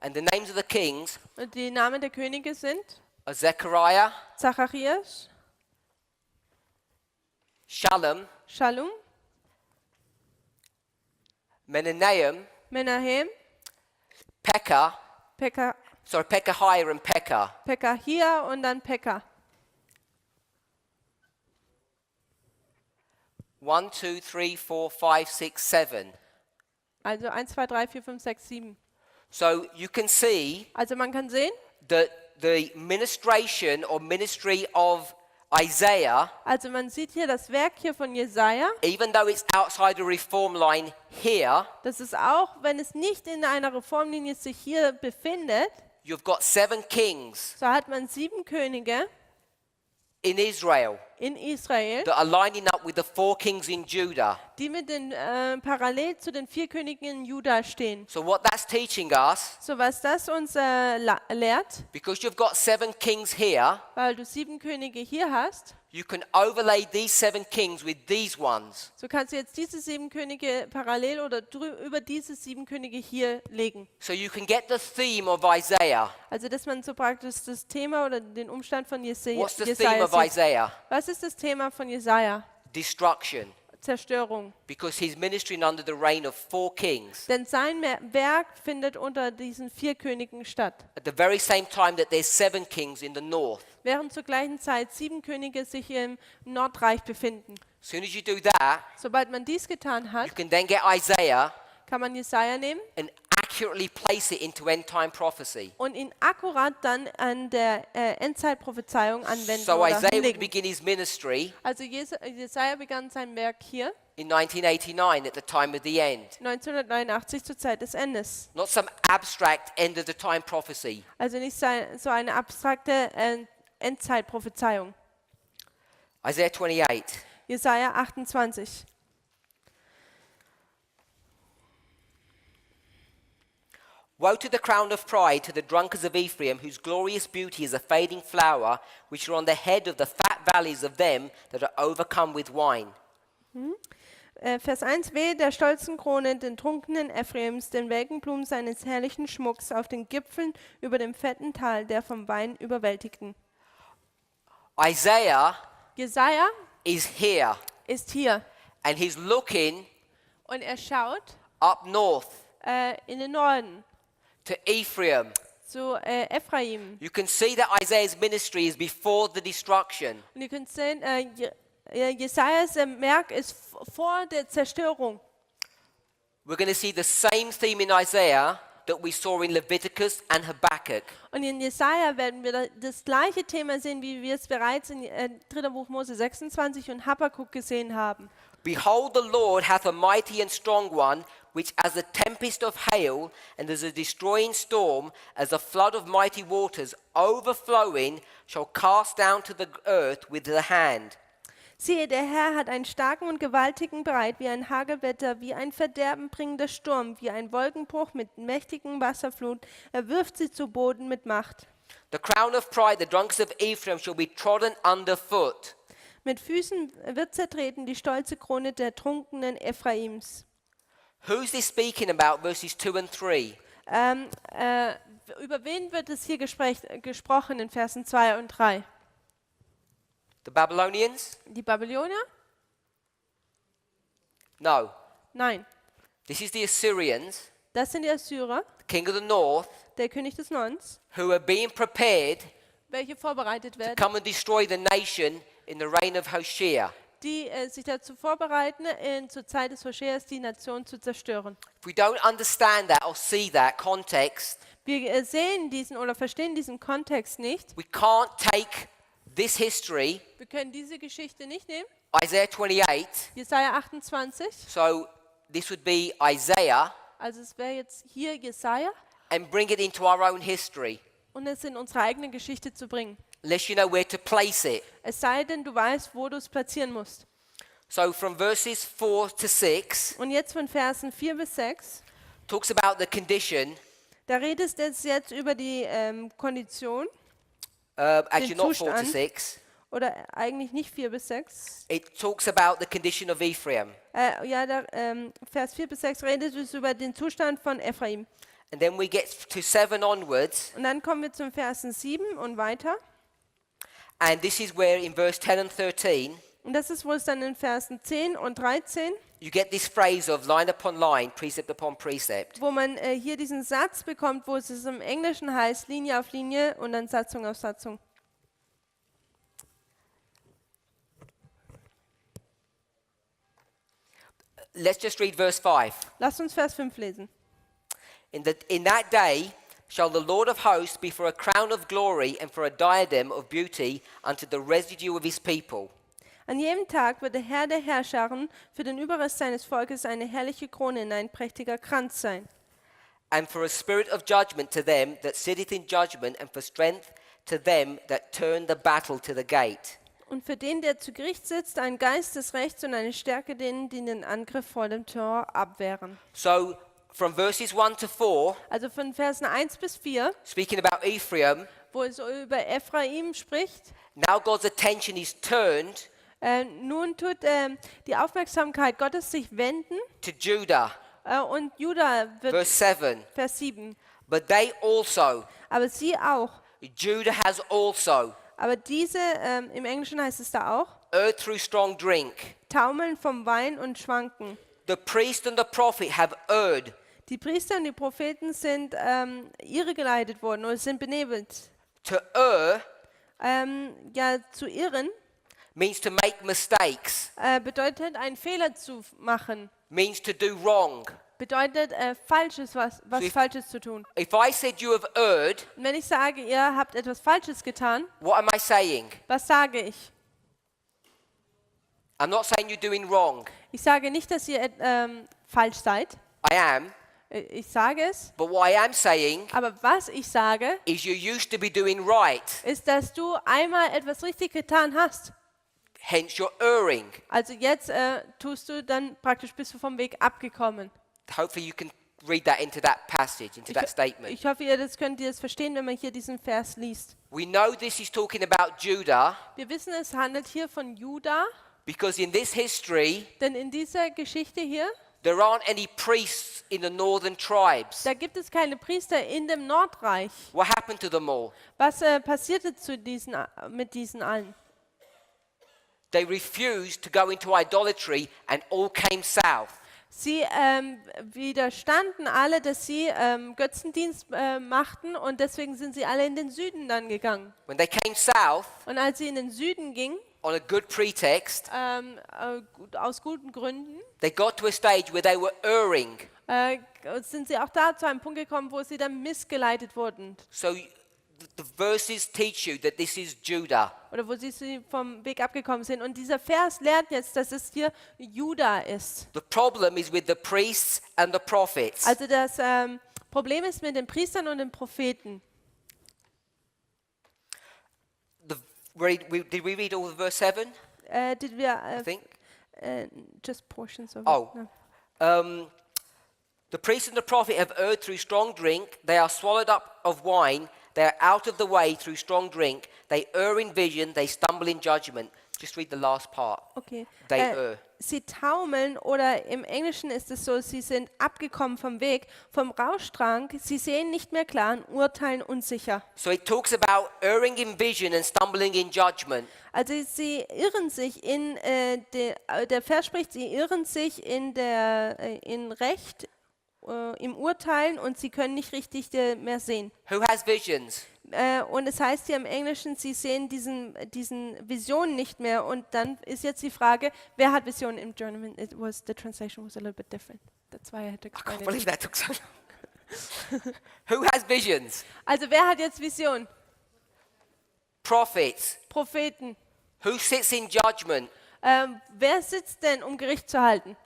Speaker 1: and the names of the kings
Speaker 2: Und die Namen der Könige sind
Speaker 1: are Zechariah,
Speaker 2: Zacharias,
Speaker 1: Shallum,
Speaker 2: Shallum,
Speaker 1: Menahem,
Speaker 2: Menahem,
Speaker 1: Pekah, Pekahiah and Pekah.
Speaker 2: Pekahia und dann Pekah.
Speaker 1: 1, 2, 3, 4, 5, 6, 7.
Speaker 2: Also 1, 2, 3, 4, 5, 6, 7.
Speaker 1: So you can see
Speaker 2: Also man kann sehen,
Speaker 1: that the ministration or ministry of Isaiah,
Speaker 2: also man sieht hier das Werk hier von Jesaja,
Speaker 1: even though it's outside the reform line here,
Speaker 2: das ist auch, wenn es nicht in einer Reformlinie sich hier befindet,
Speaker 1: you've got 7 kings
Speaker 2: so hat man 7 Könige
Speaker 1: in Israel
Speaker 2: in Israel,
Speaker 1: that are lining up with the 4 kings in Judah.
Speaker 2: die mit den parallel zu den 4 Königen in Juda stehen.
Speaker 1: So what that's teaching us,
Speaker 2: So was das uns lehrt,
Speaker 1: because you've got 7 kings here,
Speaker 2: weil du 7 Könige hier hast,
Speaker 1: you can overlay these 7 kings with these ones.
Speaker 2: so kannst du jetzt diese 7 Könige parallel oder über diese 7 Könige hier legen.
Speaker 1: So you can get the theme of Isaiah.
Speaker 2: Also dass man so praktisch das Thema oder den Umstand von Jesaja
Speaker 1: What's the theme of
Speaker 2: sieht.
Speaker 1: Isaiah?
Speaker 2: Was ist das Thema von Jesaja?
Speaker 1: Destruction.
Speaker 2: Zerstörung.
Speaker 1: Because he's ministering under the reign of 4 kings.
Speaker 2: Denn sein Werk findet unter diesen 4 Königen statt.
Speaker 1: At the very same time that there's 7 kings in the north.
Speaker 2: Während zur gleichen Zeit 7 Könige sich hier im Nordreich befinden.
Speaker 1: As soon as you do that,
Speaker 2: Sobald man dies getan hat,
Speaker 1: you can then get Isaiah
Speaker 2: kann man Jesaja nehmen
Speaker 1: and accurately place it into end time prophecy.
Speaker 2: und ihn akkurat dann an der Endzeitprophezeiung anwenden
Speaker 1: So
Speaker 2: oder
Speaker 1: Isaiah would
Speaker 2: hinlegen.
Speaker 1: begin his ministry
Speaker 2: Also Jesaja begann sein Werk hier
Speaker 1: in 1989 at the time of the end.
Speaker 2: 1989 zur Zeit des Endes.
Speaker 1: Not some abstract end of the time prophecy.
Speaker 2: Also nicht so eine abstrakte Endzeitprophezeiung.
Speaker 1: Isaiah 28.
Speaker 2: Jesaja 28.
Speaker 1: Woe to the crown of pride, to the drunkards of Ephraim, whose glorious beauty is a fading flower, which are on the head of the fat valleys of them that are overcome with wine.
Speaker 2: Vers 1, wehe der stolzen Krone, den trunkenen Ephraims, den welken Blumen seines herrlichen Schmucks auf den Gipfeln über dem fetten Tal, der vom Wein überwältigten.
Speaker 1: Isaiah
Speaker 2: Jesaja
Speaker 1: is here,
Speaker 2: ist hier
Speaker 1: and he's looking
Speaker 2: und er schaut
Speaker 1: up north
Speaker 2: in den Norden
Speaker 1: to Ephraim.
Speaker 2: zu Ephraim.
Speaker 1: You can see that Isaiah's ministry is before the destruction.
Speaker 2: Und ihr könnt sehen, Jesajas Werk ist vor der Zerstörung.
Speaker 1: We're going to see the same theme in Isaiah that we saw in Leviticus and Habakkuk.
Speaker 2: Und in Jesaja werden wir das gleiche Thema sehen, wie wir es bereits in 3. Buch Mose 26 und Habakkuk gesehen haben.
Speaker 1: Behold, the Lord hath a mighty and strong one, which as a tempest of hail, and as a destroying storm, as a flood of mighty waters, overflowing, shall cast down to the earth with the hand.
Speaker 2: Siehe, der Herr hat einen starken und gewaltigen bereit, wie ein Hagelwetter, wie ein verderbenbringender Sturm, wie ein Wolkenbruch mit mächtigen Wasserflut. Er wirft sie zu Boden mit Macht.
Speaker 1: The crown of pride, the drunkards of Ephraim, shall be trodden underfoot.
Speaker 2: Mit Füßen wird zertreten die stolze Krone der trunkenen Ephraims.
Speaker 1: Who's this speaking about, verses 2 and 3?
Speaker 2: Über wen wird es hier gesprochen in Versen 2 und 3?
Speaker 1: The Babylonians?
Speaker 2: Die Babylonier?
Speaker 1: No.
Speaker 2: Nein.
Speaker 1: This is the Assyrians,
Speaker 2: Das sind die Assyrer,
Speaker 1: the king of the north,
Speaker 2: der König des Nordens,
Speaker 1: who are being prepared
Speaker 2: welche vorbereitet
Speaker 1: to
Speaker 2: werden,
Speaker 1: come and destroy the nation in the reign of Hoshea.
Speaker 2: die sich dazu vorbereiten, zur Zeit des Hoscheas die Nation zu zerstören.
Speaker 1: If we don't understand that or see that context,
Speaker 2: Wir sehen diesen oder verstehen diesen Kontext nicht.
Speaker 1: we can't take this history,
Speaker 2: Wir können diese Geschichte nicht nehmen.
Speaker 1: Isaiah 28,
Speaker 2: Jesaja 28,
Speaker 1: so this would be Isaiah,
Speaker 2: also es wäre jetzt hier Jesaja,
Speaker 1: and bring it into our own history,
Speaker 2: und es in unsere eigene Geschichte zu bringen.
Speaker 1: unless you know where to place it.
Speaker 2: Es sei denn, du weißt, wo du es platzieren musst.
Speaker 1: So from verses 4 to 6,
Speaker 2: Und jetzt von Versen 4 bis 6,
Speaker 1: talks about the condition,
Speaker 2: da redest du jetzt über die Kondition,
Speaker 1: actually not 4 to
Speaker 2: Zustand.
Speaker 1: 6,
Speaker 2: oder eigentlich nicht 4 bis 6.
Speaker 1: it talks about the condition of Ephraim.
Speaker 2: Vers 4 bis 6 redet es über den Zustand von Ephraim.
Speaker 1: And then we get to 7 onwards,
Speaker 2: Und dann kommen wir zum Versen 7 und weiter.
Speaker 1: and this is where in verse 10 and 13,
Speaker 2: Und das ist, wo es dann in Versen 10 und 13,
Speaker 1: you get this phrase of line upon line, precept upon precept.
Speaker 2: wo man hier diesen Satz bekommt, wo es im Englischen heißt, Linie auf Linie und dann Satzung auf Satzung.
Speaker 1: Let's just read verse 5.
Speaker 2: Lasst uns Vers 5 lesen.
Speaker 1: In that day shall the Lord of hosts be for a crown of glory and for a diadem of beauty unto the residue of his people.
Speaker 2: An jedem Tag wird der Herr der Herrscharen für den Überrest seines Volkes eine herrliche Krone und ein prächtiger Kranz sein.
Speaker 1: And for a spirit of judgment to them that sitteth in judgment, and for strength to them that turn the battle to the gate.
Speaker 2: Und für den, der zu Gericht sitzt, ein Geist des Rechts und eine Stärke denen, die den Angriff vor dem Tor abwehren.
Speaker 1: So from verses 1 to 4,
Speaker 2: Also von Versen 1 bis 4,
Speaker 1: speaking about Ephraim,
Speaker 2: wo es über Ephraim spricht,
Speaker 1: now God's attention is turned
Speaker 2: nun tut die Aufmerksamkeit Gottes sich wenden
Speaker 1: to Judah.
Speaker 2: und Juda wird,
Speaker 1: Verse 7.
Speaker 2: Vers 7,
Speaker 1: But they also,
Speaker 2: aber sie auch.
Speaker 1: Judah has also,
Speaker 2: Aber diese, im Englischen heißt es da auch,
Speaker 1: erred through strong drink.
Speaker 2: taumeln vom Wein und schwanken.
Speaker 1: The priest and the prophet have erred.
Speaker 2: Die Priester und die Propheten sind irregeleitet worden oder sind benebelt.
Speaker 1: To err
Speaker 2: Ja, zu irren
Speaker 1: means to make mistakes,
Speaker 2: bedeutet, einen Fehler zu machen.
Speaker 1: means to do wrong.
Speaker 2: Bedeutet, Falsches, was
Speaker 1: if-
Speaker 2: Falsches zu tun.
Speaker 1: If I said you have erred,
Speaker 2: Und wenn ich sage, ihr habt etwas Falsches getan,
Speaker 1: what am I saying?
Speaker 2: was sage ich?
Speaker 1: I'm not saying you're doing wrong.
Speaker 2: Ich sage nicht, dass ihr falsch seid.
Speaker 1: I am.
Speaker 2: Ich sage es.
Speaker 1: But what I am saying
Speaker 2: Aber was ich sage,
Speaker 1: is you used to be doing right.
Speaker 2: ist, dass du einmal etwas richtig getan hast.
Speaker 1: Hence you're erring.
Speaker 2: Also jetzt tust du dann praktisch, bist du vom Weg abgekommen.
Speaker 1: Hopefully you can read that into that passage, into that statement.
Speaker 2: Ich hoffe, könnt ihr das verstehen, wenn man hier diesen Vers liest.
Speaker 1: We know this is talking about Judah
Speaker 2: Wir wissen, es handelt hier von Juda,
Speaker 1: because in this history
Speaker 2: denn in dieser Geschichte hier,
Speaker 1: there aren't any priests in the northern tribes.
Speaker 2: da gibt es keine Priester in dem Nordreich.
Speaker 1: What happened to them all?
Speaker 2: Was passierte mit diesen allen?
Speaker 1: They refused to go into idolatry and all came south.
Speaker 2: Sie widerstanden alle, dass sie Götzendienst machten und deswegen sind sie alle in den Süden dann gegangen.
Speaker 1: When they came south
Speaker 2: Und als sie in den Süden gingen,
Speaker 1: on a good pretext,
Speaker 2: aus guten Gründen,
Speaker 1: they got to a stage where they were erring.
Speaker 2: sind sie auch da zu einem Punkt gekommen, wo sie dann missgeleitet wurden.
Speaker 1: So the verses teach you that this is Judah.
Speaker 2: Oder wo sie vom Weg abgekommen sind. Und dieser Vers lehrt jetzt, dass es hier Juda ist.
Speaker 1: The problem is with the priests and the prophets.
Speaker 2: Also das Problem ist mit den Priestern und den Propheten.
Speaker 1: Did we read all of verse 7?
Speaker 2: Did wir
Speaker 1: I think.
Speaker 2: just portions of
Speaker 1: Oh.
Speaker 2: it? No.
Speaker 1: The priest and the prophet have erred through strong drink. They are swallowed up of wine. They are out of the way through strong drink. They err in vision. They stumble in judgment. Just read the last part.
Speaker 2: Okay.
Speaker 1: They err.
Speaker 2: Sie taumeln oder im Englischen ist es so, sie sind abgekommen vom Weg, vom Rauschtrank, sie sehen nicht mehr klar und urteilen unsicher.
Speaker 1: So it talks about erring in vision and stumbling in judgment.
Speaker 2: Also sie irren sich der Vers spricht, sie irren sich in Recht, im Urteilen und sie können nicht richtig mehr sehen.
Speaker 1: Who has visions?
Speaker 2: Und es heißt hier im Englischen, sie sehen diesen Visionen nicht mehr. Und dann ist jetzt die Frage, wer hat Visionen? Im German, the translation was a little bit different. That's why I had to
Speaker 1: I
Speaker 2: explain
Speaker 1: can't
Speaker 2: it.
Speaker 1: believe that took so long. Who has visions?
Speaker 2: Also wer hat jetzt Vision?
Speaker 1: Prophets.
Speaker 2: Propheten.
Speaker 1: Who sits in judgment?
Speaker 2: Wer sitzt denn, um Gericht zu halten?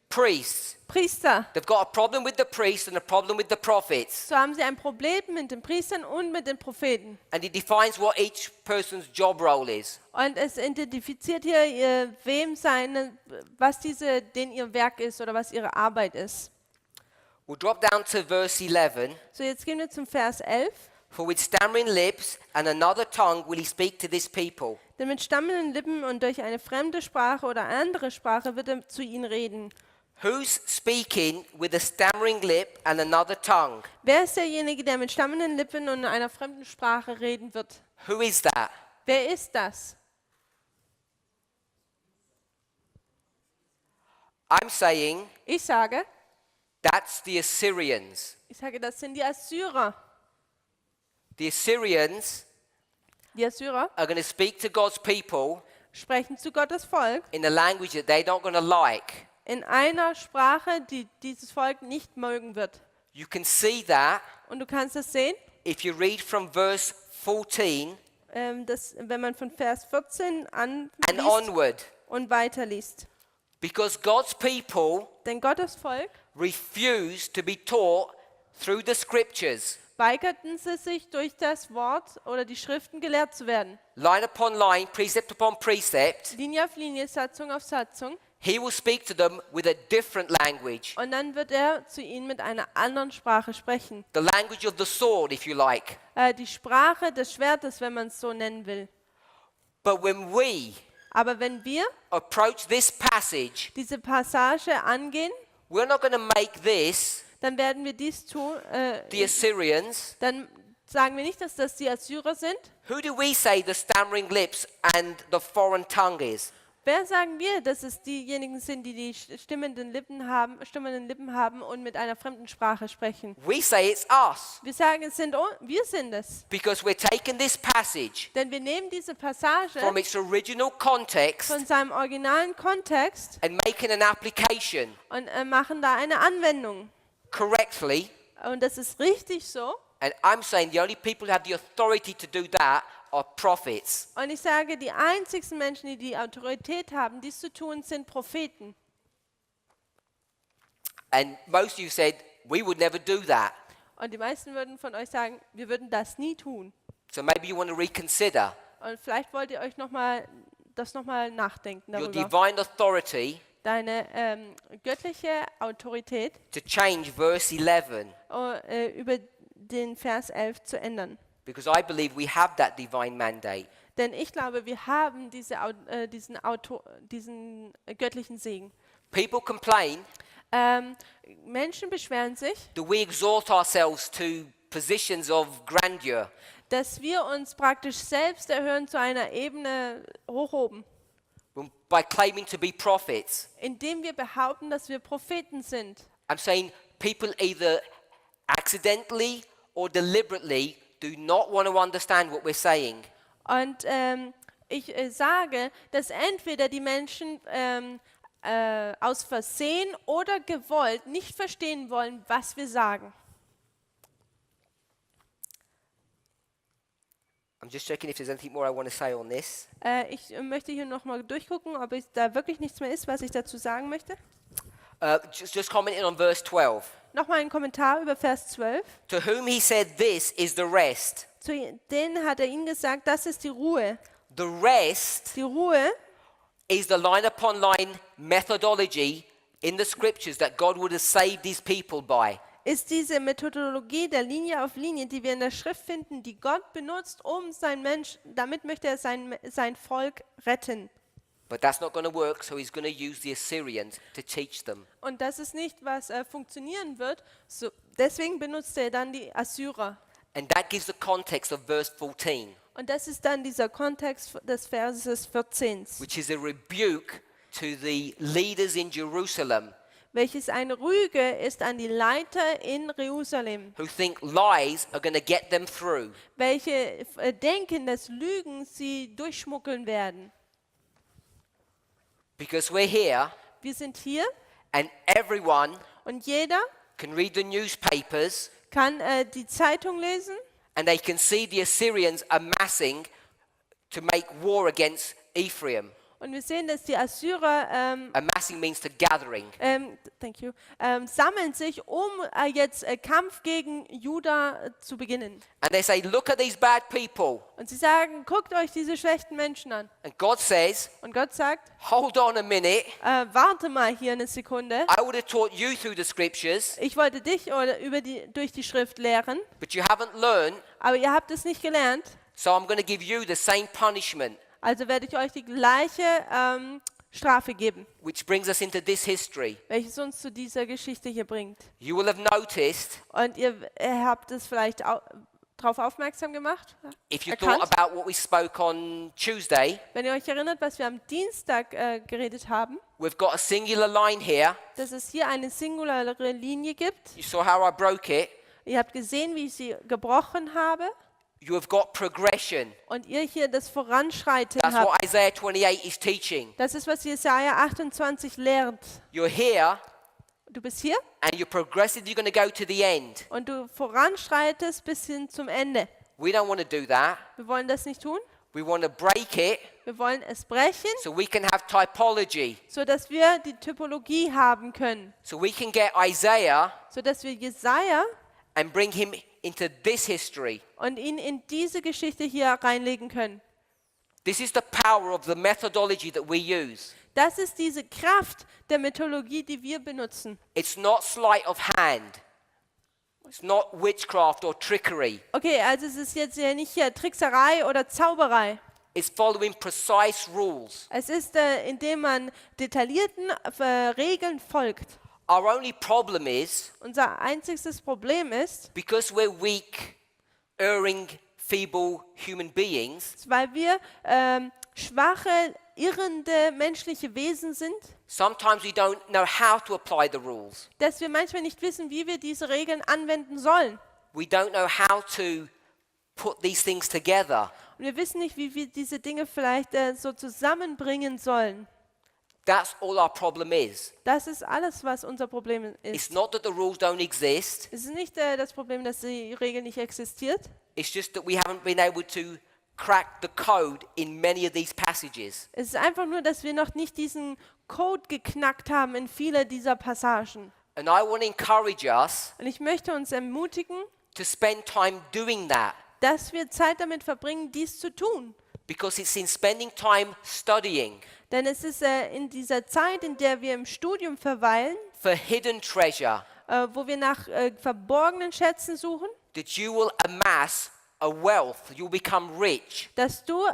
Speaker 1: Priests.
Speaker 2: Priester.
Speaker 1: They've got a problem with the priests and a problem with the prophets.
Speaker 2: So haben sie ein Problem mit den Priestern und mit den Propheten.
Speaker 1: And it defines what each person's job role is.
Speaker 2: Und es identifiziert hier, was denn ihr Werk ist oder was ihre Arbeit ist.
Speaker 1: We'll drop down to verse 11.
Speaker 2: So, jetzt gehen wir zum Vers 11.
Speaker 1: For with stammering lips and another tongue will he speak to this people.
Speaker 2: Denn mit stammelnden Lippen und durch eine fremde Sprache oder andere Sprache wird er zu ihnen reden.
Speaker 1: Who's speaking with a stammering lip and another tongue?
Speaker 2: Wer ist derjenige, der mit stammelnden Lippen und einer fremden Sprache reden wird?
Speaker 1: Who is that?
Speaker 2: Wer ist das?
Speaker 1: I'm saying
Speaker 2: Ich sage,
Speaker 1: that's the Assyrians.
Speaker 2: das sind die Assyrer.
Speaker 1: The Assyrians
Speaker 2: Die Assyrer
Speaker 1: are going to speak to God's people
Speaker 2: sprechen zu Gottes Volk
Speaker 1: in a language that they're not going to like.
Speaker 2: in einer Sprache, die dieses Volk nicht mögen wird.
Speaker 1: You can see that
Speaker 2: Und du kannst es sehen,
Speaker 1: if you read from verse 14
Speaker 2: wenn man von Vers 14
Speaker 1: and
Speaker 2: anliest
Speaker 1: onward.
Speaker 2: und weiterliest.
Speaker 1: Because God's people
Speaker 2: Denn Gottes Volk
Speaker 1: refuse to be taught through the scriptures,
Speaker 2: weigerten sie sich, durch das Wort oder die Schriften gelehrt zu werden.
Speaker 1: line upon line, precept upon precept.
Speaker 2: Linie auf Linie, Satzung auf Satzung.
Speaker 1: He will speak to them with a different language,
Speaker 2: Und dann wird er zu ihnen mit einer anderen Sprache sprechen.
Speaker 1: the language of the sword, if you like.
Speaker 2: Die Sprache des Schwertes, wenn man es so nennen will.
Speaker 1: But when we
Speaker 2: Aber wenn wir
Speaker 1: approach this passage,
Speaker 2: diese Passage angehen,
Speaker 1: we're not going to make this
Speaker 2: dann werden wir dies tun.
Speaker 1: the Assyrians.
Speaker 2: Dann sagen wir nicht, dass das die Assyrer sind.
Speaker 1: Who do we say the stammering lips and the foreign tongue is?
Speaker 2: Wer sagen wir, dass es diejenigen sind, die die stimmenden Lippen haben und mit einer fremden Sprache sprechen?
Speaker 1: We say it's us,
Speaker 2: Wir sagen, wir sind es.
Speaker 1: because we're taking this passage
Speaker 2: Denn wir nehmen diese Passage
Speaker 1: from its original context
Speaker 2: von seinem originalen Kontext
Speaker 1: and making an application
Speaker 2: und machen da eine Anwendung.
Speaker 1: correctly.
Speaker 2: Und das ist richtig so.
Speaker 1: And I'm saying the only people who have the authority to do that are prophets.
Speaker 2: Und ich sage, die einzigsten Menschen, die die Autorität haben, dies zu tun, sind Propheten.
Speaker 1: And most of you said, we would never do that.
Speaker 2: Und die meisten würden von euch sagen, wir würden das nie tun.
Speaker 1: So maybe you want to reconsider
Speaker 2: Und vielleicht wollt ihr euch das nochmal nachdenken
Speaker 1: your
Speaker 2: darüber.
Speaker 1: divine authority
Speaker 2: Deine göttliche Autorität
Speaker 1: to change verse 11.
Speaker 2: Über den Vers 11 zu ändern.
Speaker 1: Because I believe we have that divine mandate.
Speaker 2: Denn ich glaube, wir haben diesen göttlichen Segen.
Speaker 1: People complain
Speaker 2: Menschen beschweren sich,
Speaker 1: that we exalt ourselves to positions of grandeur.
Speaker 2: dass wir uns praktisch selbst erhöhen zu einer Ebene hochhoben,
Speaker 1: By claiming to be prophets.
Speaker 2: indem wir behaupten, dass wir Propheten sind.
Speaker 1: I'm saying people either accidentally or deliberately do not want to understand what we're saying.
Speaker 2: Und ich sage, dass entweder die Menschen aus Versehen oder gewollt nicht verstehen wollen, was wir sagen.
Speaker 1: I'm just checking if there's anything more I want to say on this.
Speaker 2: Ich möchte hier nochmal durchgucken, ob da wirklich nichts mehr ist, was ich dazu sagen möchte.
Speaker 1: Just commenting on verse 12.
Speaker 2: Nochmal ein Kommentar über Vers 12.
Speaker 1: To whom he said, this is the rest.
Speaker 2: Zu denen hat er ihnen gesagt, das ist die Ruhe.
Speaker 1: The rest
Speaker 2: Die Ruhe
Speaker 1: is the line upon line methodology in the scriptures that God would have saved his people by.
Speaker 2: ist diese Methodologie der Linie auf Linie, die wir in der Schrift finden, die Gott benutzt, damit möchte er sein Volk retten.
Speaker 1: But that's not going to work, so he's going to use the Assyrians to teach them.
Speaker 2: Und das ist nicht, was funktionieren wird. Deswegen benutzt er dann die Assyrer.
Speaker 1: And that gives the context of verse 14,
Speaker 2: Und das ist dann dieser Kontext des Verses 14,
Speaker 1: which is a rebuke to the leaders in Jerusalem
Speaker 2: welches eine Rüge ist an die Leiter in Jerusalem,
Speaker 1: who think lies are going to get them through.
Speaker 2: welche denken, dass Lügen sie durchschmuggeln werden.
Speaker 1: Because we're here
Speaker 2: Wir sind hier
Speaker 1: and everyone
Speaker 2: und jeder
Speaker 1: can read the newspapers
Speaker 2: kann die Zeitung lesen
Speaker 1: and they can see the Assyrians amassing to make war against Ephraim.
Speaker 2: Und wir sehen, dass die Assyrer
Speaker 1: Amassing means to gathering.
Speaker 2: thank you, sammeln sich, um jetzt Kampf gegen Juda zu beginnen.
Speaker 1: And they say, look at these bad people.
Speaker 2: Und sie sagen, guckt euch diese schlechten Menschen an.
Speaker 1: And God says,
Speaker 2: Und Gott sagt,
Speaker 1: hold on a minute.
Speaker 2: warte mal hier eine Sekunde.
Speaker 1: I would have taught you through the scriptures,
Speaker 2: Ich wollte dich durch die Schrift lehren,
Speaker 1: but you haven't learned.
Speaker 2: aber ihr habt es nicht gelernt.
Speaker 1: So I'm going to give you the same punishment.
Speaker 2: Also werde ich euch die gleiche Strafe geben,
Speaker 1: Which brings us into this history.
Speaker 2: welches uns zu dieser Geschichte hier bringt.
Speaker 1: You will have noticed,
Speaker 2: Und ihr habt es vielleicht darauf aufmerksam gemacht,
Speaker 1: if you
Speaker 2: erkannt,
Speaker 1: thought about what we spoke on Tuesday,
Speaker 2: wenn ihr euch erinnert, was wir am Dienstag geredet haben,
Speaker 1: we've got a singular line here.
Speaker 2: dass es hier eine singulare Linie gibt.
Speaker 1: You saw how I broke it.
Speaker 2: Ihr habt gesehen, wie ich sie gebrochen habe
Speaker 1: You have got progression.
Speaker 2: und ihr hier das Voranschreiten
Speaker 1: That's
Speaker 2: habt.
Speaker 1: what Isaiah 28 is teaching.
Speaker 2: Das ist, was Jesaja 28 lehrt.
Speaker 1: You're here
Speaker 2: Du bist hier
Speaker 1: and you're progressively going to go to the end.
Speaker 2: und du voranschreitest bis hin zum Ende.
Speaker 1: We don't want to do that.
Speaker 2: Wir wollen das nicht tun.
Speaker 1: We want to break it
Speaker 2: Wir wollen es brechen,
Speaker 1: so we can have typology.
Speaker 2: sodass wir die Typologie haben können.
Speaker 1: So we can get Isaiah
Speaker 2: Sodass wir Jesaja
Speaker 1: and bring him into this history.
Speaker 2: und ihn in diese Geschichte hier reinlegen können.
Speaker 1: This is the power of the methodology that we use.
Speaker 2: Das ist diese Kraft der Mythologie, die wir benutzen.
Speaker 1: It's not sleight of hand. It's not witchcraft or trickery.
Speaker 2: Okay, also es ist jetzt ja nicht hier Trickserei oder Zauberei.
Speaker 1: It's following precise rules.
Speaker 2: Es ist, indem man detaillierten Regeln folgt.
Speaker 1: Our only problem is,
Speaker 2: Unser einziges Problem ist,
Speaker 1: because we're weak, erring, feeble human beings,
Speaker 2: weil wir schwache, irrende menschliche Wesen sind,
Speaker 1: sometimes we don't know how to apply the rules.
Speaker 2: dass wir manchmal nicht wissen, wie wir diese Regeln anwenden sollen.
Speaker 1: We don't know how to put these things together.
Speaker 2: Und wir wissen nicht, wie wir diese Dinge vielleicht so zusammenbringen sollen.
Speaker 1: That's all our problem is.
Speaker 2: Das ist alles, was unser Problem
Speaker 1: It's
Speaker 2: ist.
Speaker 1: not that the rules don't exist.
Speaker 2: Es ist nicht das Problem, dass die Regel nicht existiert.
Speaker 1: It's just that we haven't been able to crack the code in many of these passages.
Speaker 2: Es ist einfach nur, dass wir noch nicht diesen Code geknackt haben in viele dieser Passagen.
Speaker 1: And I want to encourage us
Speaker 2: Und ich möchte uns ermutigen,
Speaker 1: to spend time doing that,
Speaker 2: dass wir Zeit damit verbringen, dies zu tun.
Speaker 1: because it's in spending time studying
Speaker 2: Denn es ist in dieser Zeit, in der wir im Studium verweilen,
Speaker 1: for hidden treasure
Speaker 2: wo wir nach verborgenen Schätzen suchen,
Speaker 1: that you will amass a wealth, you'll become rich.
Speaker 2: dass du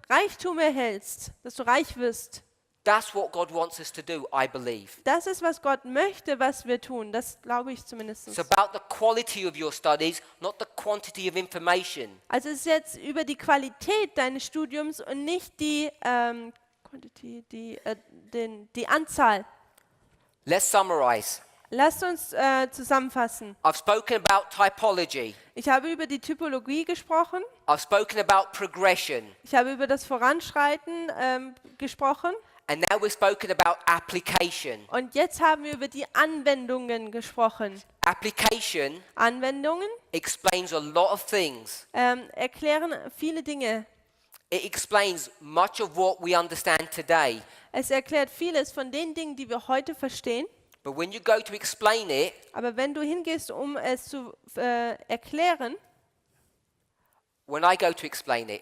Speaker 2: Reichtum erhältst, dass du reich wirst.
Speaker 1: That's what God wants us to do, I believe.
Speaker 2: Das ist, was Gott möchte, was wir tun. Das glaube ich zumindest.
Speaker 1: It's about the quality of your studies, not the quantity of information.
Speaker 2: Also es ist jetzt über die Qualität deines Studiums und nicht die die Anzahl.
Speaker 1: Let's summarize.
Speaker 2: Lasst uns zusammenfassen.
Speaker 1: I've spoken about typology.
Speaker 2: Ich habe über die Typologie gesprochen.
Speaker 1: I've spoken about progression.
Speaker 2: Ich habe über das Voranschreiten gesprochen.
Speaker 1: And now we've spoken about application.
Speaker 2: Und jetzt haben wir über die Anwendungen gesprochen.
Speaker 1: Application
Speaker 2: Anwendungen
Speaker 1: explains a lot of things.
Speaker 2: erklären viele Dinge.
Speaker 1: It explains much of what we understand today.
Speaker 2: Es erklärt vieles von den Dingen, die wir heute verstehen.
Speaker 1: But when you go to explain it,
Speaker 2: Aber wenn du hingehst, um es zu erklären,
Speaker 1: when I go to explain it,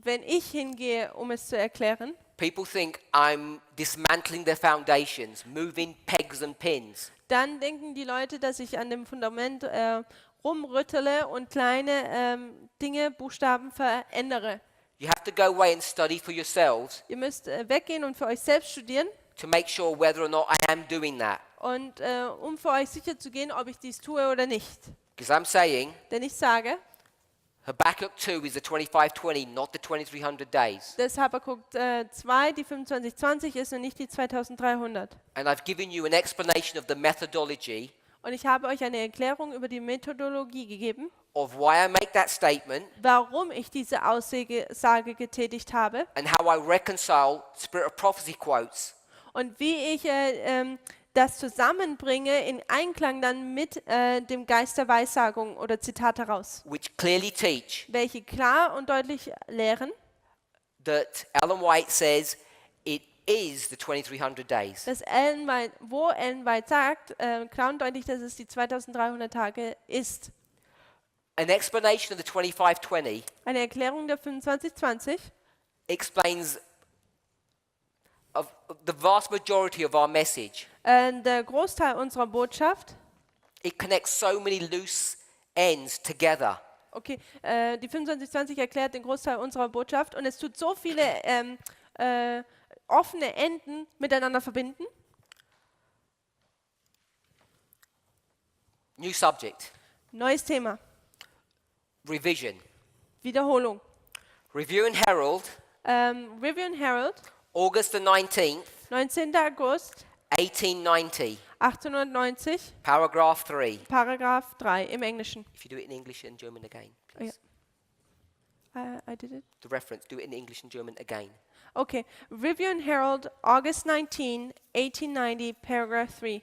Speaker 2: wenn ich hingehe, um es zu erklären,
Speaker 1: people think I'm dismantling their foundations, moving pegs and pins.
Speaker 2: dann denken die Leute, dass ich an dem Fundament rumrüttele und kleine Dinge, Buchstaben verändere.
Speaker 1: You have to go away and study for yourselves
Speaker 2: Ihr müsst weggehen und für euch selbst studieren,
Speaker 1: to make sure whether or not I am doing that.
Speaker 2: und um für euch sicher zu gehen, ob ich dies tue oder nicht.
Speaker 1: Because I'm saying
Speaker 2: Denn ich sage,
Speaker 1: Habakkuk 2 is the 2520, not the 2300 days.
Speaker 2: dass Habakuk 2 die 2520 ist und nicht die 2300.
Speaker 1: And I've given you an explanation of the methodology
Speaker 2: Und ich habe euch eine Erklärung über die Methodologie gegeben,
Speaker 1: of why I make that statement
Speaker 2: warum ich diese Aussage getätigt habe
Speaker 1: and how I reconcile Spirit of Prophecy quotes
Speaker 2: und wie ich das zusammenbringe in Einklang dann mit dem Geist der Weissagung oder Zitat heraus,
Speaker 1: which clearly teach
Speaker 2: welche klar und deutlich lehren,
Speaker 1: that Ellen White says it is the 2300 days.
Speaker 2: Dass Ellen White sagt, klar und deutlich, dass es die 2300 Tage ist.
Speaker 1: An explanation of the 2520
Speaker 2: Eine Erklärung der 2520
Speaker 1: explains of the vast majority of our message.
Speaker 2: der Großteil unserer Botschaft.
Speaker 1: It connects so many loose ends together.
Speaker 2: Okay, die 2520 erklärt den Großteil unserer Botschaft und es tut so viele offene Enden miteinander verbinden.
Speaker 1: New subject.
Speaker 2: Neues Thema.
Speaker 1: Revision.
Speaker 2: Wiederholung.
Speaker 1: Review and Herald,
Speaker 2: Review and Herald,
Speaker 1: August the 19th,
Speaker 2: 19. August
Speaker 1: 1890,
Speaker 2: 1890,
Speaker 1: paragraph 3.
Speaker 2: Paragraph 3 im Englischen.
Speaker 1: If you do it in English and German again,
Speaker 2: Oh,
Speaker 1: please.
Speaker 2: I did it.
Speaker 1: The reference, do it in English and German again.
Speaker 2: Okay, Review and Herald, August 19, 1890, Paragraph 3.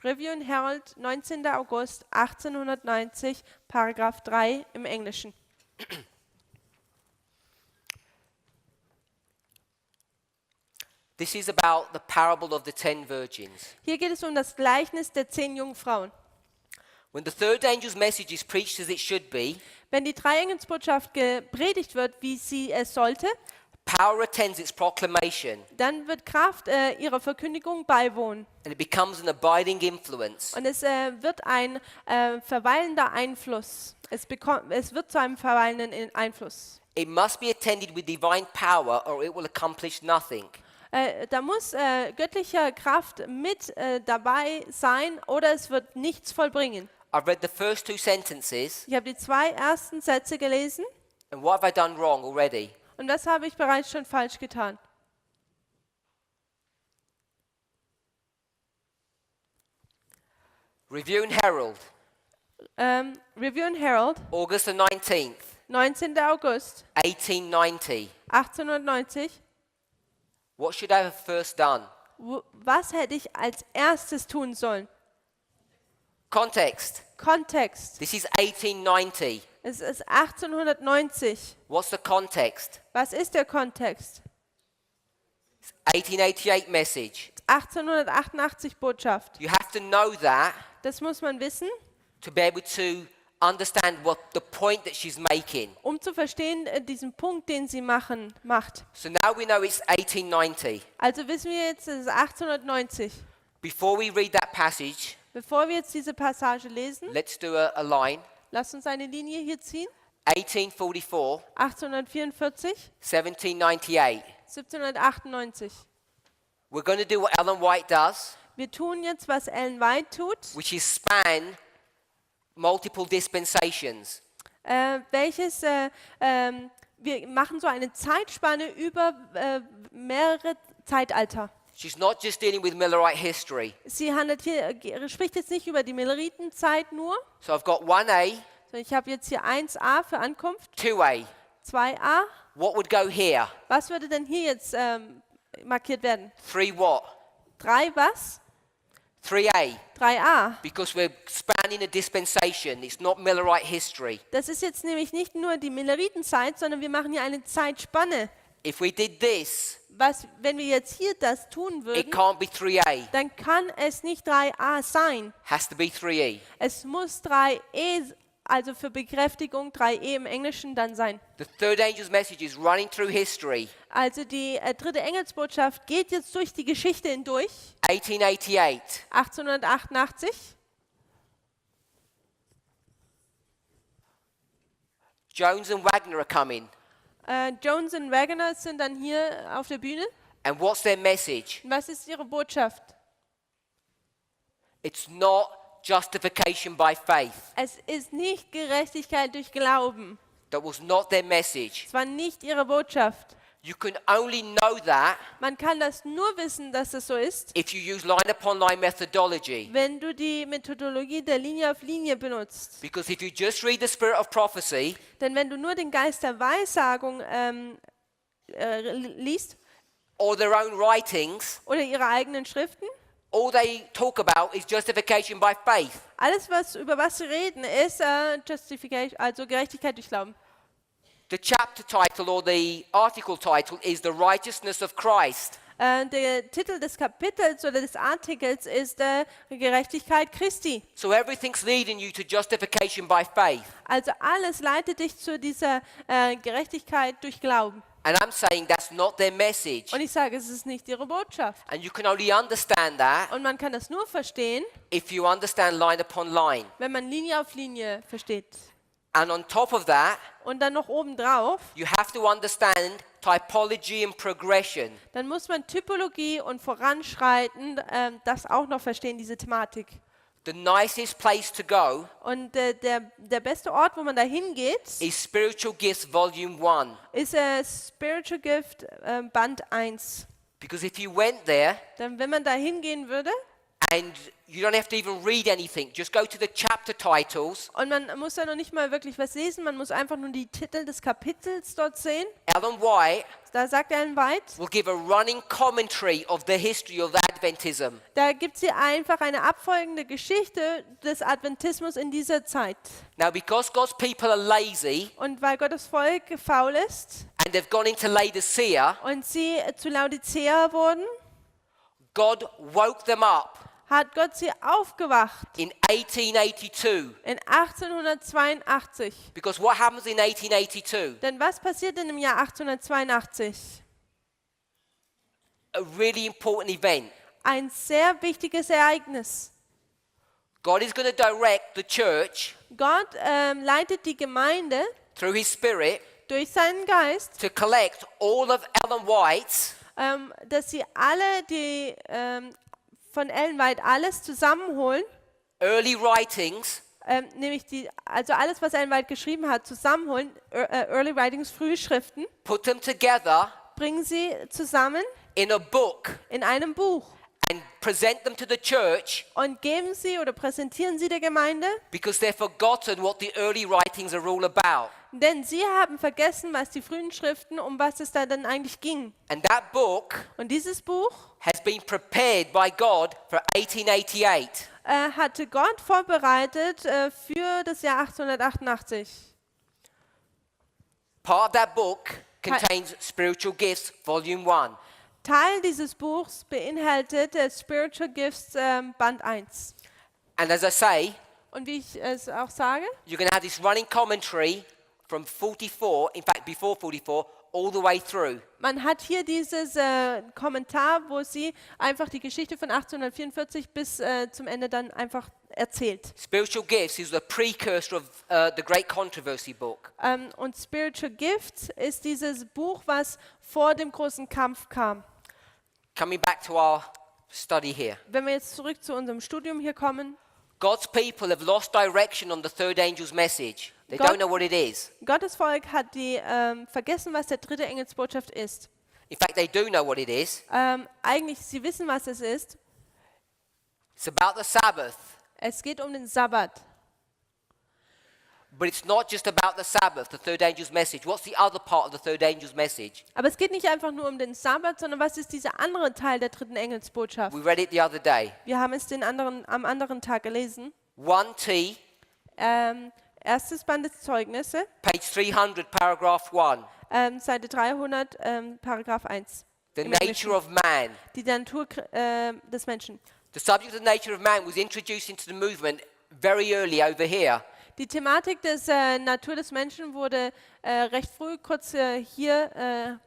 Speaker 2: Review and Herald, 19. August 1890, Paragraph 3 im Englischen.
Speaker 1: This is about the parable of the 10 virgins.
Speaker 2: Hier geht es um das Gleichnis der 10 Jungfrauen.
Speaker 1: When the third angel's message is preached as it should be,
Speaker 2: Wenn die Dreiengelsbotschaft gepredigt wird, wie sie es sollte,
Speaker 1: power attends its proclamation,
Speaker 2: dann wird Kraft ihrer Verkündigung beiwohnen.
Speaker 1: and it becomes an abiding influence.
Speaker 2: Und es wird ein verweilender Einfluss. Es wird zu einem verweilenden Einfluss.
Speaker 1: It must be attended with divine power or it will accomplish nothing.
Speaker 2: Da muss göttliche Kraft mit dabei sein oder es wird nichts vollbringen.
Speaker 1: I've read the first 2 sentences,
Speaker 2: Ich habe die 2 ersten Sätze gelesen
Speaker 1: and what have I done wrong already?
Speaker 2: und das habe ich bereits schon falsch getan.
Speaker 1: Review and Herald,
Speaker 2: Review and Herald,
Speaker 1: August the 19th,
Speaker 2: 19. August
Speaker 1: 1890.
Speaker 2: 1890.
Speaker 1: What should I have first done?
Speaker 2: Was hätte ich als erstes tun sollen?
Speaker 1: Context.
Speaker 2: Kontext.
Speaker 1: This is 1890.
Speaker 2: Es ist 1890.
Speaker 1: What's the context?
Speaker 2: Was ist der Kontext?
Speaker 1: 1888 message.
Speaker 2: 1888 Botschaft.
Speaker 1: You have to know that
Speaker 2: Das muss man wissen,
Speaker 1: to be able to understand what the point that she's making.
Speaker 2: um zu verstehen, diesen Punkt, den sie macht.
Speaker 1: So now we know it's 1890.
Speaker 2: Also wissen wir jetzt, es ist 1890.
Speaker 1: Before we read that passage,
Speaker 2: Bevor wir jetzt diese Passage lesen,
Speaker 1: let's do a line.
Speaker 2: lasst uns eine Linie hier ziehen.
Speaker 1: 1844,
Speaker 2: 1844,
Speaker 1: 1798.
Speaker 2: 1798.
Speaker 1: We're going to do what Ellen White does,
Speaker 2: Wir tun jetzt, was Ellen White tut,
Speaker 1: which is span multiple dispensations.
Speaker 2: Wir machen so eine Zeitspanne über mehrere Zeitalter.
Speaker 1: She's not just dealing with Millerite history.
Speaker 2: Sie spricht jetzt nicht über die Milleritenszeit nur,
Speaker 1: So I've got 1A,
Speaker 2: sondern ich habe jetzt hier 1a für Ankunft,
Speaker 1: 2A.
Speaker 2: 2a.
Speaker 1: What would go here?
Speaker 2: Was würde denn hier jetzt markiert werden?
Speaker 1: 3 what?
Speaker 2: 3 was?
Speaker 1: 3A.
Speaker 2: 3a.
Speaker 1: Because we're spanning a dispensation. It's not Millerite history.
Speaker 2: Das ist jetzt nämlich nicht nur die Milleritenszeit, sondern wir machen hier eine Zeitspanne.
Speaker 1: If we did this,
Speaker 2: Wenn wir jetzt hier das tun
Speaker 1: it
Speaker 2: würden,
Speaker 1: can't be 3A.
Speaker 2: dann kann es nicht 3a sein.
Speaker 1: Has to be 3E.
Speaker 2: Es muss 3e, also für Bekräftigung 3e im Englischen dann sein.
Speaker 1: The third angel's message is running through history.
Speaker 2: Also die dritte Engelsbotschaft geht jetzt durch die Geschichte hindurch.
Speaker 1: 1888.
Speaker 2: 1888.
Speaker 1: Jones and Wagner are coming.
Speaker 2: Jones und Wagner sind dann hier auf der Bühne.
Speaker 1: And what's their message?
Speaker 2: Und was ist ihre Botschaft?
Speaker 1: It's not justification by faith.
Speaker 2: Es ist nicht Gerechtigkeit durch Glauben.
Speaker 1: That was not their message.
Speaker 2: Es war nicht ihre Botschaft.
Speaker 1: You can only know that
Speaker 2: Man kann das nur wissen, dass es so ist,
Speaker 1: if you use line upon line methodology.
Speaker 2: wenn du die Methodologie der Linie auf Linie benutzt.
Speaker 1: Because if you just read the spirit of prophecy,
Speaker 2: Denn wenn du nur den Geist der Weissagung liest
Speaker 1: or their own writings,
Speaker 2: oder ihre eigenen Schriften,
Speaker 1: all they talk about is justification by faith.
Speaker 2: alles, über was sie reden, ist Justification, also Gerechtigkeit durch Glauben.
Speaker 1: The chapter title or the article title is The Righteousness of Christ.
Speaker 2: Der Titel des Kapitels oder des Artikels ist Gerechtigkeit Christi.
Speaker 1: So everything's leading you to justification by faith.
Speaker 2: Also alles leitet dich zu dieser Gerechtigkeit durch Glauben.
Speaker 1: And I'm saying that's not their message.
Speaker 2: Und ich sage, es ist nicht ihre Botschaft.
Speaker 1: And you can only understand that
Speaker 2: Und man kann das nur verstehen,
Speaker 1: if you understand line upon line.
Speaker 2: wenn man Linie auf Linie versteht.
Speaker 1: And on top of that,
Speaker 2: Und dann noch obendrauf,
Speaker 1: you have to understand typology and progression.
Speaker 2: dann muss man Typologie und Voranschreiten das auch noch verstehen, diese Thematik.
Speaker 1: The nicest place to go
Speaker 2: Und der beste Ort, wo man da hingeht,
Speaker 1: is Spiritual Gifts Volume 1.
Speaker 2: ist Spiritual Gift Band 1.
Speaker 1: Because if you went there
Speaker 2: Dann, wenn man da hingehen würde,
Speaker 1: and you don't have to even read anything, just go to the chapter titles.
Speaker 2: und man muss da noch nicht mal wirklich was lesen, man muss einfach nur die Titel des Kapitels dort sehen.
Speaker 1: Ellen White
Speaker 2: Da sagt Ellen White,
Speaker 1: will give a running commentary of the history of Adventism.
Speaker 2: da gibt sie einfach eine abfolgende Geschichte des Adventismus in dieser Zeit.
Speaker 1: Now, because God's people are lazy
Speaker 2: Und weil Gottes Volk faul ist
Speaker 1: and they've gone into Laodicea,
Speaker 2: und sie zu Laodicea wurden,
Speaker 1: God woke them up
Speaker 2: hat Gott sie aufgewacht
Speaker 1: in 1882.
Speaker 2: in 1882.
Speaker 1: Because what happens in 1882?
Speaker 2: Denn was passiert denn im Jahr 1882?
Speaker 1: A really important event.
Speaker 2: Ein sehr wichtiges Ereignis.
Speaker 1: God is going to direct the church
Speaker 2: Gott leitet die Gemeinde
Speaker 1: through his spirit
Speaker 2: durch seinen Geist,
Speaker 1: to collect all of Ellen White's
Speaker 2: dass sie alle von Ellen White alles zusammenholen,
Speaker 1: early writings
Speaker 2: nämlich also alles, was Ellen White geschrieben hat, zusammenholen, Early Writings, frühe Schriften,
Speaker 1: put them together
Speaker 2: bringen sie zusammen
Speaker 1: in a book
Speaker 2: in einem Buch
Speaker 1: and present them to the church
Speaker 2: und geben sie oder präsentieren sie der Gemeinde,
Speaker 1: because they've forgotten what the early writings are all about.
Speaker 2: denn sie haben vergessen, was die frühen Schriften, um was es da dann eigentlich ging.
Speaker 1: And that book
Speaker 2: Und dieses Buch
Speaker 1: has been prepared by God for 1888.
Speaker 2: hatte Gott vorbereitet für das Jahr 1888.
Speaker 1: Part of that book contains Spiritual Gifts, Volume 1.
Speaker 2: Teil dieses Buchs beinhaltet Spiritual Gifts Band 1.
Speaker 1: And as I say,
Speaker 2: Und wie ich es auch sage,
Speaker 1: you're going to have this running commentary from 44, in fact before 44, all the way through.
Speaker 2: man hat hier dieses Kommentar, wo sie einfach die Geschichte von 1844 bis zum Ende dann einfach erzählt.
Speaker 1: Spiritual Gifts is the precursor of the Great Controversy book.
Speaker 2: Und Spiritual Gifts ist dieses Buch, was vor dem großen Kampf kam.
Speaker 1: Coming back to our study here.
Speaker 2: Wenn wir jetzt zurück zu unserem Studium hier kommen,
Speaker 1: God's people have lost direction on the third angel's message. They
Speaker 2: God-
Speaker 1: don't know what it is.
Speaker 2: Gottes Volk hat vergessen, was der dritte Engelsbotschaft ist.
Speaker 1: In fact, they do know what it is.
Speaker 2: Eigentlich, sie wissen, was es ist.
Speaker 1: It's about the Sabbath.
Speaker 2: Es geht um den Sabbat.
Speaker 1: But it's not just about the Sabbath, the third angel's message. What's the other part of the third angel's message?
Speaker 2: Aber es geht nicht einfach nur um den Sabbat, sondern was ist dieser andere Teil der dritten Engelsbotschaft?
Speaker 1: We read it the other day.
Speaker 2: Wir haben es am anderen Tag gelesen.
Speaker 1: 1T,
Speaker 2: Erstes Band des Zeugnisse,
Speaker 1: page 300, paragraph 1.
Speaker 2: Seite 300, Paragraph 1.
Speaker 1: The
Speaker 2: Im Englischen.
Speaker 1: nature of man.
Speaker 2: Die Natur des Menschen.
Speaker 1: The subject of the nature of man was introduced into the movement very early over here.
Speaker 2: Die Thematik des Natur des Menschen wurde recht früh, kurz hier,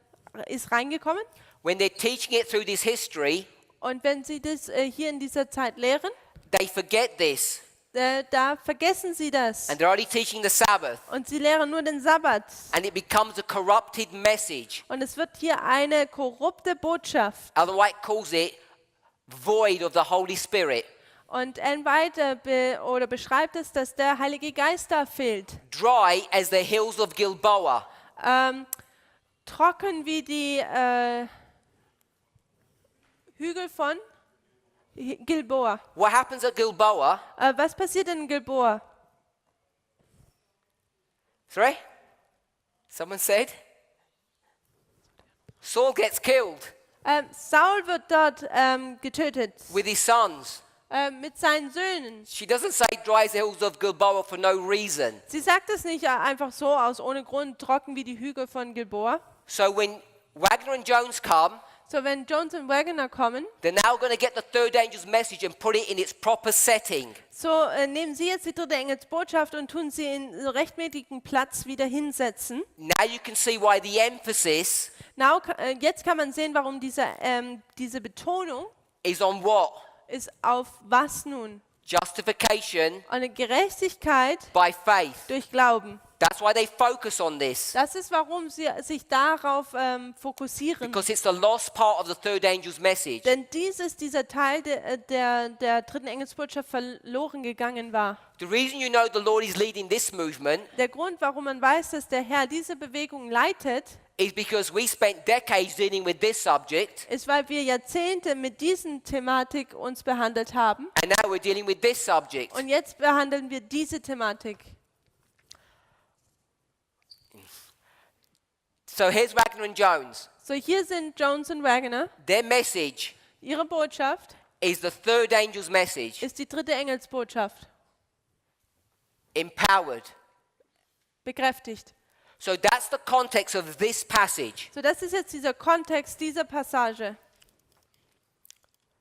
Speaker 2: ist reingekommen.
Speaker 1: When they're teaching it through this history,
Speaker 2: Und wenn Sie das hier in dieser Zeit lehren,
Speaker 1: they forget this.
Speaker 2: da vergessen Sie das.
Speaker 1: And they're only teaching the Sabbath.
Speaker 2: Und Sie lehren nur den Sabbat.
Speaker 1: And it becomes a corrupted message.
Speaker 2: Und es wird hier eine korrupte Botschaft.
Speaker 1: Ellen White calls it void of the Holy Spirit.
Speaker 2: Und Ellen White beschreibt es, dass der Heilige Geist da fehlt.
Speaker 1: Dry as the hills of Gilboa.
Speaker 2: Trocken wie die Hügel von Gilboa.
Speaker 1: What happens at Gilboa?
Speaker 2: Was passiert in Gilboa?
Speaker 1: Sorry? Someone said? Saul gets killed
Speaker 2: Saul wird dort getötet
Speaker 1: with his sons.
Speaker 2: mit seinen Söhnen.
Speaker 1: She doesn't say dry as the hills of Gilboa for no reason.
Speaker 2: Sie sagt es nicht einfach so aus ohne Grund, trocken wie die Hügel von Gilboa.
Speaker 1: So when Wagner and Jones come,
Speaker 2: So, wenn Jones und Wagner kommen,
Speaker 1: they're now going to get the third angel's message and put it in its proper setting.
Speaker 2: so nehmen sie jetzt die dritte Engelsbotschaft und tun sie in so rechtmäßigen Platz wieder hinsetzen.
Speaker 1: Now you can see why the emphasis
Speaker 2: Jetzt kann man sehen, warum diese Betonung
Speaker 1: is on what?
Speaker 2: ist auf was nun?
Speaker 1: Justification
Speaker 2: Eine Gerechtigkeit
Speaker 1: by faith.
Speaker 2: durch Glauben.
Speaker 1: That's why they focus on this.
Speaker 2: Das ist, warum sie sich darauf fokussieren.
Speaker 1: Because it's the lost part of the third angel's message.
Speaker 2: Denn dies ist dieser Teil der dritten Engelsbotschaft verloren gegangen war.
Speaker 1: The reason you know the Lord is leading this movement
Speaker 2: Der Grund, warum man weiß, dass der Herr diese Bewegung leitet,
Speaker 1: is because we spent decades dealing with this subject,
Speaker 2: ist, weil wir Jahrzehnte mit diesen Thematik uns behandelt haben.
Speaker 1: and now we're dealing with this subject.
Speaker 2: Und jetzt behandeln wir diese Thematik.
Speaker 1: So here's Wagner and Jones.
Speaker 2: So, hier sind Jones und Wagner.
Speaker 1: Their message
Speaker 2: Ihre Botschaft
Speaker 1: is the third angel's message,
Speaker 2: ist die dritte Engelsbotschaft.
Speaker 1: empowered.
Speaker 2: Bekräftigt.
Speaker 1: So that's the context of this passage.
Speaker 2: So, das ist jetzt dieser Kontext dieser Passage.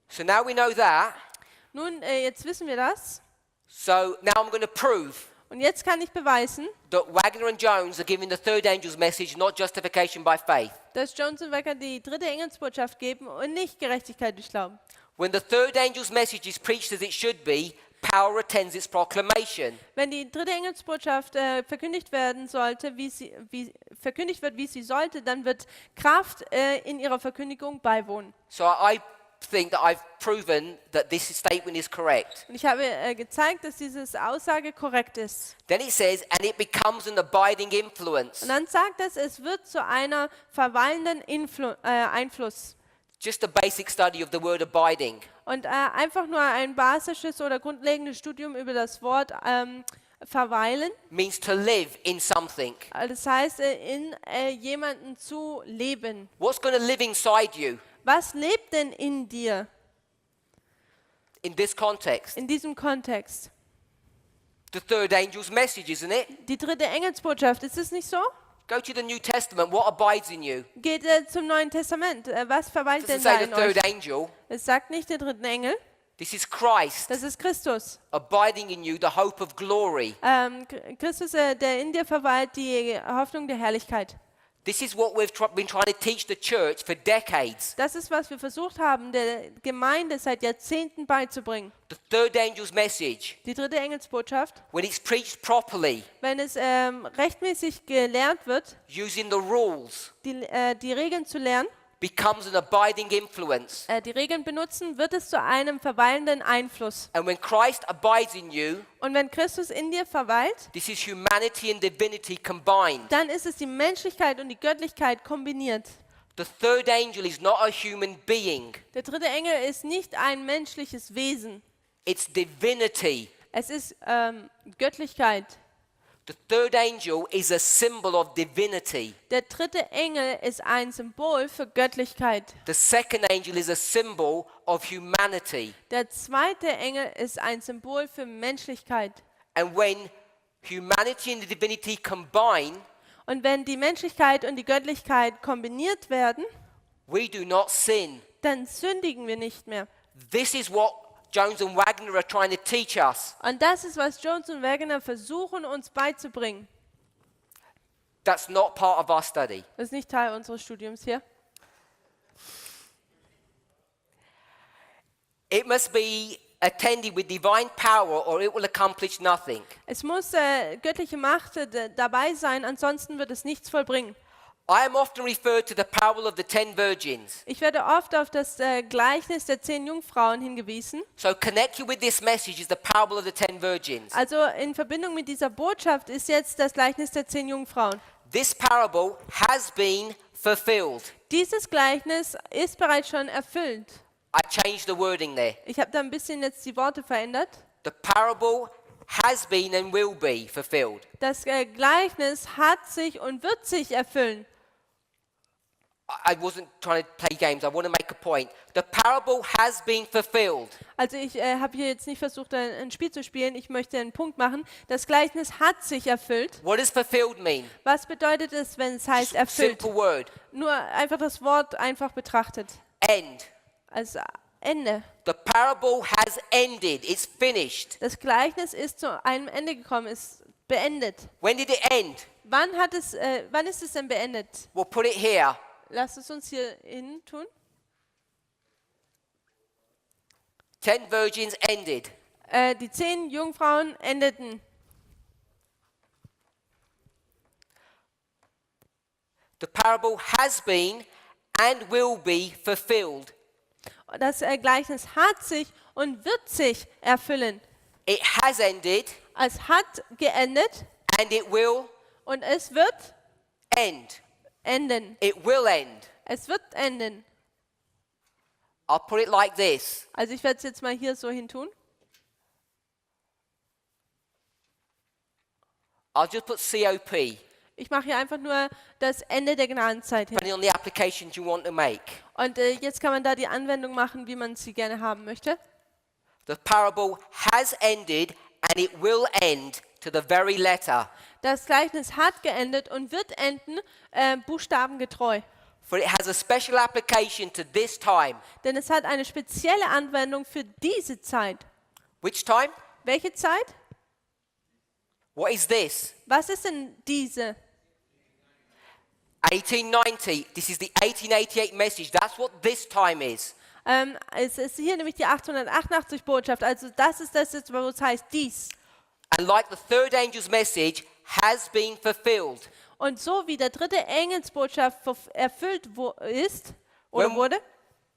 Speaker 1: So now we know that.
Speaker 2: Nun, jetzt wissen wir das.
Speaker 1: So now I'm going to prove
Speaker 2: Und jetzt kann ich beweisen,
Speaker 1: that Wagner and Jones are giving the third angel's message, not justification by faith.
Speaker 2: dass Jones und Wagner die dritte Engelsbotschaft geben und nicht Gerechtigkeit durch Glauben.
Speaker 1: When the third angel's message is preached as it should be, power attends its proclamation.
Speaker 2: Wenn die dritte Engelsbotschaft verkündigt werden sollte, verkündigt wird, wie sie sollte, dann wird Kraft in ihrer Verkündigung beiwohnen.
Speaker 1: So I think that I've proven that this statement is correct.
Speaker 2: Und ich habe gezeigt, dass diese Aussage korrekt ist.
Speaker 1: Then it says, and it becomes an abiding influence.
Speaker 2: Und dann sagt es wird zu einer verweilenden Einfluss.
Speaker 1: Just a basic study of the word abiding.
Speaker 2: Und einfach nur ein basisches oder grundlegendes Studium über das Wort verweilen.
Speaker 1: Means to live in something.
Speaker 2: Das heißt, in jemanden zu leben.
Speaker 1: What's going to live inside you
Speaker 2: Was lebt denn in dir
Speaker 1: in this context?
Speaker 2: in diesem Kontext?
Speaker 1: The third angel's message, isn't it?
Speaker 2: Die dritte Engelsbotschaft, ist es nicht so?
Speaker 1: Go to the New Testament. What abides in you?
Speaker 2: Geht zum Neuen Testament. Was verweilt
Speaker 1: It
Speaker 2: denn
Speaker 1: doesn't
Speaker 2: da
Speaker 1: say
Speaker 2: in
Speaker 1: the
Speaker 2: euch?
Speaker 1: third angel.
Speaker 2: Es sagt nicht den dritten Engel,
Speaker 1: This is Christ
Speaker 2: das ist Christus.
Speaker 1: abiding in you, the hope of glory.
Speaker 2: Christus, der in dir verweilt, die Hoffnung der Herrlichkeit.
Speaker 1: This is what we've been trying to teach the church for decades.
Speaker 2: Das ist, was wir versucht haben, der Gemeinde seit Jahrzehnten beizubringen.
Speaker 1: The third angel's message,
Speaker 2: Die dritte Engelsbotschaft,
Speaker 1: when it's preached properly,
Speaker 2: wenn es rechtmäßig gelehrt wird,
Speaker 1: using the rules,
Speaker 2: die Regeln zu lernen,
Speaker 1: becomes an abiding influence.
Speaker 2: die Regeln benutzen, wird es zu einem verweilenden Einfluss.
Speaker 1: And when Christ abides in you,
Speaker 2: Und wenn Christus in dir verweilt,
Speaker 1: this is humanity and divinity combined.
Speaker 2: dann ist es die Menschlichkeit und die Göttlichkeit kombiniert.
Speaker 1: The third angel is not a human being.
Speaker 2: Der dritte Engel ist nicht ein menschliches Wesen.
Speaker 1: It's divinity.
Speaker 2: Es ist Göttlichkeit.
Speaker 1: The third angel is a symbol of divinity.
Speaker 2: Der dritte Engel ist ein Symbol für Göttlichkeit.
Speaker 1: The second angel is a symbol of humanity.
Speaker 2: Der zweite Engel ist ein Symbol für Menschlichkeit.
Speaker 1: And when humanity and divinity combine,
Speaker 2: Und wenn die Menschlichkeit und die Göttlichkeit kombiniert werden,
Speaker 1: we do not sin.
Speaker 2: dann sündigen wir nicht mehr.
Speaker 1: This is what Jones and Wagner are trying to teach us.
Speaker 2: Und das ist, was Jones und Wagner versuchen, uns beizubringen.
Speaker 1: That's not part of our study.
Speaker 2: Das ist nicht Teil unseres Studiums hier.
Speaker 1: It must be attended with divine power or it will accomplish nothing.
Speaker 2: Es muss göttliche Macht dabei sein, ansonsten wird es nichts vollbringen.
Speaker 1: I am often referred to the parable of the 10 virgins.
Speaker 2: Ich werde oft auf das Gleichnis der 10 Jungfrauen hingewiesen.
Speaker 1: So connected with this message is the parable of the 10 virgins.
Speaker 2: Also in Verbindung mit dieser Botschaft ist jetzt das Gleichnis der 10 Jungfrauen.
Speaker 1: This parable has been fulfilled.
Speaker 2: Dieses Gleichnis ist bereits schon erfüllt.
Speaker 1: I changed the wording there.
Speaker 2: Ich habe da ein bisschen jetzt die Worte verändert.
Speaker 1: The parable has been and will be fulfilled.
Speaker 2: Das Gleichnis hat sich und wird sich erfüllen.
Speaker 1: I wasn't trying to play games. I want to make a point. The parable has been fulfilled.
Speaker 2: Also ich habe hier jetzt nicht versucht, ein Spiel zu spielen. Ich möchte einen Punkt machen. Das Gleichnis hat sich erfüllt.
Speaker 1: What does fulfilled mean?
Speaker 2: Was bedeutet es, wenn es heißt erfüllt?
Speaker 1: Simple word.
Speaker 2: Nur einfach das Wort einfach betrachtet.
Speaker 1: End.
Speaker 2: Als Ende.
Speaker 1: The parable has ended. It's finished.
Speaker 2: Das Gleichnis ist zu einem Ende gekommen, ist beendet.
Speaker 1: When did it end?
Speaker 2: Wann ist es denn beendet?
Speaker 1: We'll put it here.
Speaker 2: Lasst es uns hier hin tun.
Speaker 1: 10 virgins ended.
Speaker 2: Die 10 Jungfrauen endeten.
Speaker 1: The parable has been and will be fulfilled.
Speaker 2: Das Gleichnis hat sich und wird sich erfüllen.
Speaker 1: It has ended
Speaker 2: Es hat geendet
Speaker 1: and it will
Speaker 2: und es wird
Speaker 1: end.
Speaker 2: enden.
Speaker 1: It will end.
Speaker 2: Es wird enden.
Speaker 1: I'll put it like this.
Speaker 2: Also ich werde es jetzt mal hier so hin tun.
Speaker 1: I'll just put COP,
Speaker 2: Ich mache hier einfach nur das Ende der Gnadenzeit hin.
Speaker 1: depending on the applications you want to make.
Speaker 2: Und jetzt kann man da die Anwendung machen, wie man sie gerne haben möchte.
Speaker 1: The parable has ended and it will end to the very letter.
Speaker 2: Das Gleichnis hat geendet und wird enden, buchstabengetreu.
Speaker 1: For it has a special application to this time.
Speaker 2: Denn es hat eine spezielle Anwendung für diese Zeit.
Speaker 1: Which time?
Speaker 2: Welche Zeit?
Speaker 1: What is this?
Speaker 2: Was ist denn diese?
Speaker 1: 1890. This is the 1888 message. That's what this time is.
Speaker 2: Es ist hier nämlich die 888 Botschaft. Also das ist das, wo es heißt dies.
Speaker 1: And like the third angel's message has been fulfilled.
Speaker 2: Und so wie der dritte Engelsbotschaft erfüllt ist oder
Speaker 1: When-
Speaker 2: wurde,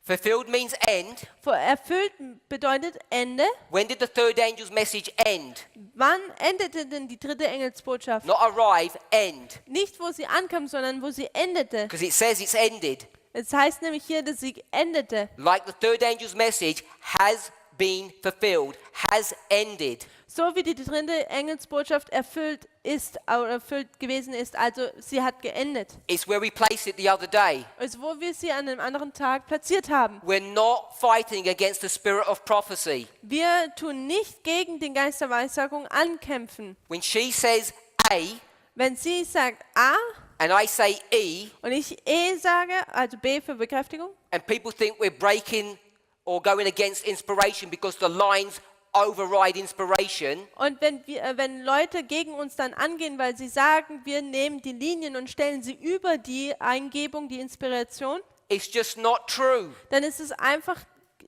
Speaker 1: Fulfilled means end.
Speaker 2: erfüllt bedeutet Ende.
Speaker 1: When did the third angel's message end?
Speaker 2: Wann endete denn die dritte Engelsbotschaft?
Speaker 1: Not arrive, end.
Speaker 2: Nicht, wo sie ankam, sondern wo sie endete.
Speaker 1: Because it says it's ended.
Speaker 2: Es heißt nämlich hier, dass sie endete.
Speaker 1: Like the third angel's message has been fulfilled, has ended.
Speaker 2: So wie die dritte Engelsbotschaft erfüllt ist, oder erfüllt gewesen ist, also sie hat geendet.
Speaker 1: It's where we placed it the other day.
Speaker 2: Also wo wir sie an einem anderen Tag platziert haben.
Speaker 1: We're not fighting against the spirit of prophecy.
Speaker 2: Wir tun nicht gegen den Geist der Weissagung ankämpfen.
Speaker 1: When she says A
Speaker 2: Wenn sie sagt A
Speaker 1: and I say E,
Speaker 2: und ich E sage, also B für Bekräftigung,
Speaker 1: and people think we're breaking or going against inspiration because the lines override inspiration,
Speaker 2: und wenn Leute gegen uns dann angehen, weil sie sagen, wir nehmen die Linien und stellen sie über die Eingebung, die Inspiration,
Speaker 1: it's just not true.
Speaker 2: dann ist es einfach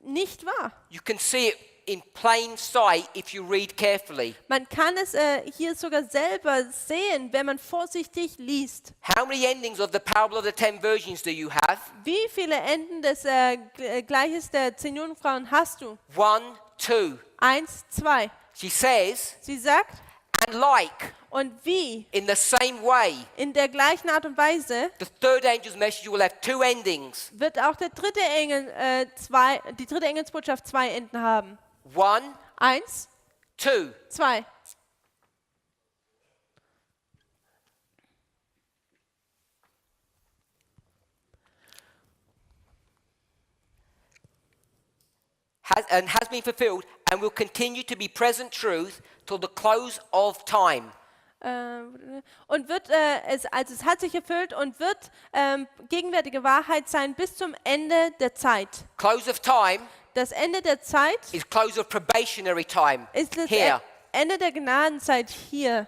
Speaker 2: nicht wahr.
Speaker 1: You can see it in plain sight if you read carefully.
Speaker 2: Man kann es hier sogar selber sehen, wenn man vorsichtig liest.
Speaker 1: How many endings of the parable of the 10 virgins do you have?
Speaker 2: Wie viele Enden des Gleiches der 10 Jungfrauen hast du?
Speaker 1: 1, 2.
Speaker 2: 1, 2.
Speaker 1: She says,
Speaker 2: Sie sagt,
Speaker 1: and like,
Speaker 2: und wie?
Speaker 1: in the same way,
Speaker 2: In der gleichen Art und Weise
Speaker 1: the third angel's message will have 2 endings.
Speaker 2: wird auch der dritte die dritte Engelsbotschaft 2 Enden haben.
Speaker 1: 1,
Speaker 2: 1,
Speaker 1: 2.
Speaker 2: 2.
Speaker 1: Has been fulfilled and will continue to be present truth till the close of time.
Speaker 2: Und wird es hat sich erfüllt und wird gegenwärtige Wahrheit sein bis zum Ende der Zeit.
Speaker 1: Close of time
Speaker 2: Das Ende der Zeit
Speaker 1: is close of probationary time.
Speaker 2: ist das
Speaker 1: Here.
Speaker 2: Ende der Gnadenzeit hier.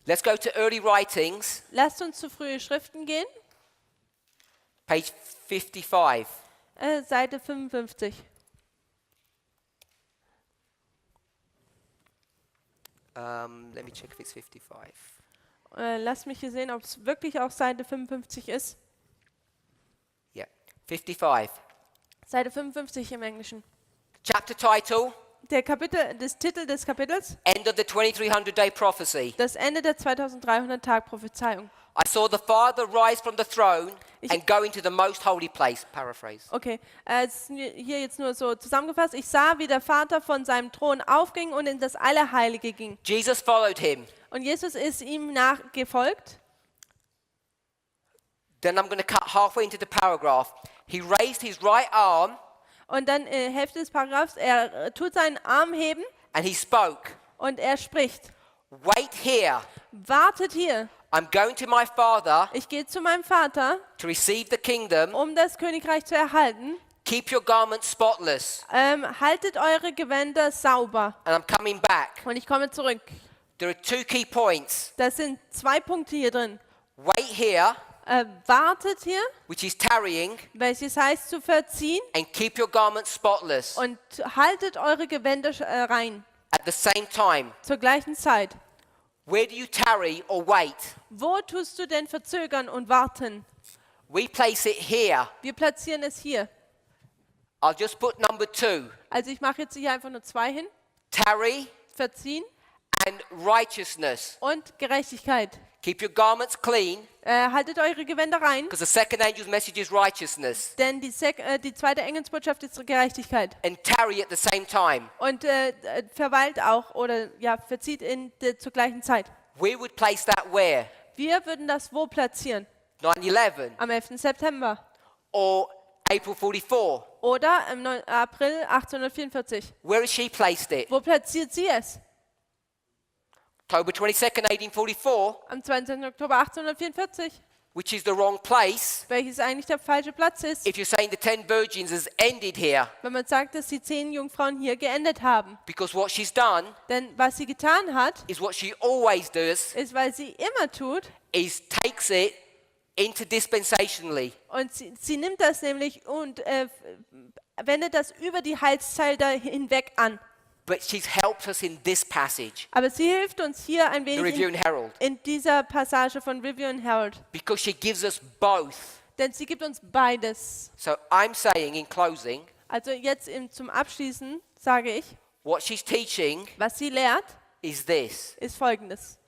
Speaker 1: Let's go to early writings,
Speaker 2: Lasst uns zu frühe Schriften gehen.
Speaker 1: page 55.
Speaker 2: Seite 55.
Speaker 1: Let me check if it's 55.
Speaker 2: Lasst mich hier sehen, ob es wirklich auch Seite 55 ist.
Speaker 1: Yeah, 55.
Speaker 2: Seite 55 im Englischen.
Speaker 1: Chapter title,
Speaker 2: Das Titel des Kapitels,
Speaker 1: End of the 2300-day prophecy.
Speaker 2: das Ende der 2300-Tag-Prophezeiung.
Speaker 1: I saw the Father rise from the throne and go into the most holy place. Paraphrase.
Speaker 2: Okay, es ist hier jetzt nur so zusammengefasst. Ich sah, wie der Vater von seinem Thron aufging und in das Allerheilige ging.
Speaker 1: Jesus followed him.
Speaker 2: Und Jesus ist ihm nachgefolgt.
Speaker 1: Then I'm going to cut halfway into the paragraph. He raised his right arm
Speaker 2: Und dann Hälfte des Paragraphs, er tut seinen Arm heben
Speaker 1: and he spoke.
Speaker 2: und er spricht.
Speaker 1: Wait here.
Speaker 2: Wartet hier.
Speaker 1: I'm going to my father
Speaker 2: Ich gehe zu meinem Vater,
Speaker 1: to receive the kingdom.
Speaker 2: um das Königreich zu erhalten.
Speaker 1: Keep your garments spotless.
Speaker 2: Haltet eure Gewänder sauber.
Speaker 1: And I'm coming back.
Speaker 2: Und ich komme zurück.
Speaker 1: There are 2 key points.
Speaker 2: Das sind 2 Punkte hier drin.
Speaker 1: Wait here,
Speaker 2: Wartet hier,
Speaker 1: which is tarrying,
Speaker 2: welches heißt zu verziehen.
Speaker 1: and keep your garments spotless
Speaker 2: Und haltet eure Gewänder rein.
Speaker 1: at the same time.
Speaker 2: Zur gleichen Zeit.
Speaker 1: Where do you tarry or wait?
Speaker 2: Wo tust du denn verzögern und warten?
Speaker 1: We place it here.
Speaker 2: Wir platzieren es hier.
Speaker 1: I'll just put number 2.
Speaker 2: Also ich mache jetzt hier einfach nur 2 hin.
Speaker 1: Tarry
Speaker 2: Verziehen
Speaker 1: and righteousness.
Speaker 2: und Gerechtigkeit.
Speaker 1: Keep your garments clean,
Speaker 2: Haltet eure Gewänder rein,
Speaker 1: because the second angel's message is righteousness.
Speaker 2: denn die zweite Engelsbotschaft ist Gerechtigkeit.
Speaker 1: And tarry at the same time.
Speaker 2: Und verweilt auch oder ja, verzieht zur gleichen Zeit.
Speaker 1: We would place that where?
Speaker 2: Wir würden das wo platzieren?
Speaker 1: 9/11
Speaker 2: Am 11. September
Speaker 1: or April 44.
Speaker 2: oder im April 1844.
Speaker 1: Where has she placed it?
Speaker 2: Wo platziert sie es?
Speaker 1: October 22nd, 1844,
Speaker 2: Am 22. Oktober 1844,
Speaker 1: which is the wrong place.
Speaker 2: welches eigentlich der falsche Platz ist,
Speaker 1: If you're saying the 10 virgins has ended here,
Speaker 2: wenn man sagt, dass die 10 Jungfrauen hier geendet haben.
Speaker 1: because what she's done
Speaker 2: Denn was sie getan hat,
Speaker 1: is what she always does,
Speaker 2: ist, weil sie immer tut,
Speaker 1: is takes it into dispensationally.
Speaker 2: und sie nimmt das nämlich und wendet das über die Heilszeit hinweg an.
Speaker 1: But she's helped us in this passage,
Speaker 2: Aber sie hilft uns hier ein
Speaker 1: the Review
Speaker 2: wenig
Speaker 1: and Herald,
Speaker 2: in dieser Passage von Review and Herald.
Speaker 1: because she gives us both.
Speaker 2: Denn sie gibt uns beides.
Speaker 1: So I'm saying in closing,
Speaker 2: Also jetzt zum Abschließen sage ich,
Speaker 1: what she's teaching
Speaker 2: was sie lehrt,
Speaker 1: is this.
Speaker 2: ist Folgendes.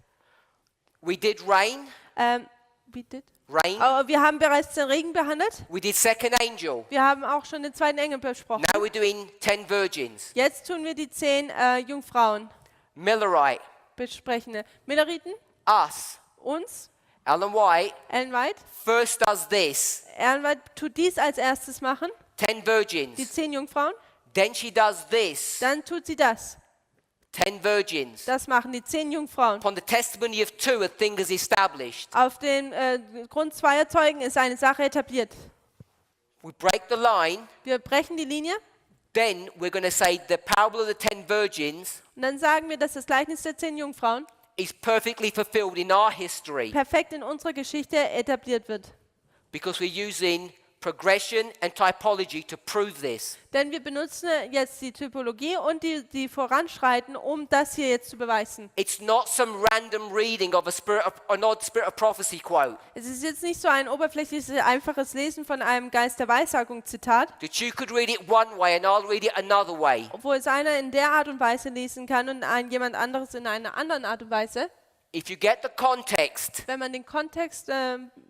Speaker 1: We did rain, rain.
Speaker 2: Oh, wir haben bereits den Regen behandelt.
Speaker 1: We did second angel.
Speaker 2: Wir haben auch schon den zweiten Engel besprochen.
Speaker 1: Now we're doing 10 virgins.
Speaker 2: Jetzt tun wir die 10 Jungfrauen
Speaker 1: Millerite,
Speaker 2: besprechen. Milleriten,
Speaker 1: us,
Speaker 2: uns,
Speaker 1: Ellen White,
Speaker 2: Ellen White.
Speaker 1: first does this,
Speaker 2: Ellen White tut dies als erstes machen,
Speaker 1: 10
Speaker 2: die
Speaker 1: virgins.
Speaker 2: 10 Jungfrauen.
Speaker 1: Then she does this,
Speaker 2: Dann tut sie das.
Speaker 1: 10 virgins.
Speaker 2: Das machen die 10 Jungfrauen.
Speaker 1: Upon the testimony of 2, a thing is established.
Speaker 2: Auf den Grund zweier Zeugen ist eine Sache etabliert.
Speaker 1: We break the line,
Speaker 2: Wir brechen die Linie
Speaker 1: then we're going to say the parable of the 10 virgins
Speaker 2: und dann sagen wir, dass das Gleichnis der 10 Jungfrauen
Speaker 1: is perfectly fulfilled in our history,
Speaker 2: perfekt in unserer Geschichte etabliert wird.
Speaker 1: because we're using progression and typology to prove this.
Speaker 2: Denn wir benutzen jetzt die Typologie und die Voranschreiten, um das hier jetzt zu beweisen.
Speaker 1: It's not some random reading of an odd spirit of prophecy quote.
Speaker 2: Es ist jetzt nicht so ein oberflächliches, einfaches Lesen von einem Geist der Weissagung Zitat,
Speaker 1: That you could read it one way and I'll read it another way.
Speaker 2: obwohl es einer in der Art und Weise lesen kann und jemand anderes in einer anderen Art und Weise.
Speaker 1: If you get the context,
Speaker 2: Wenn man den Kontext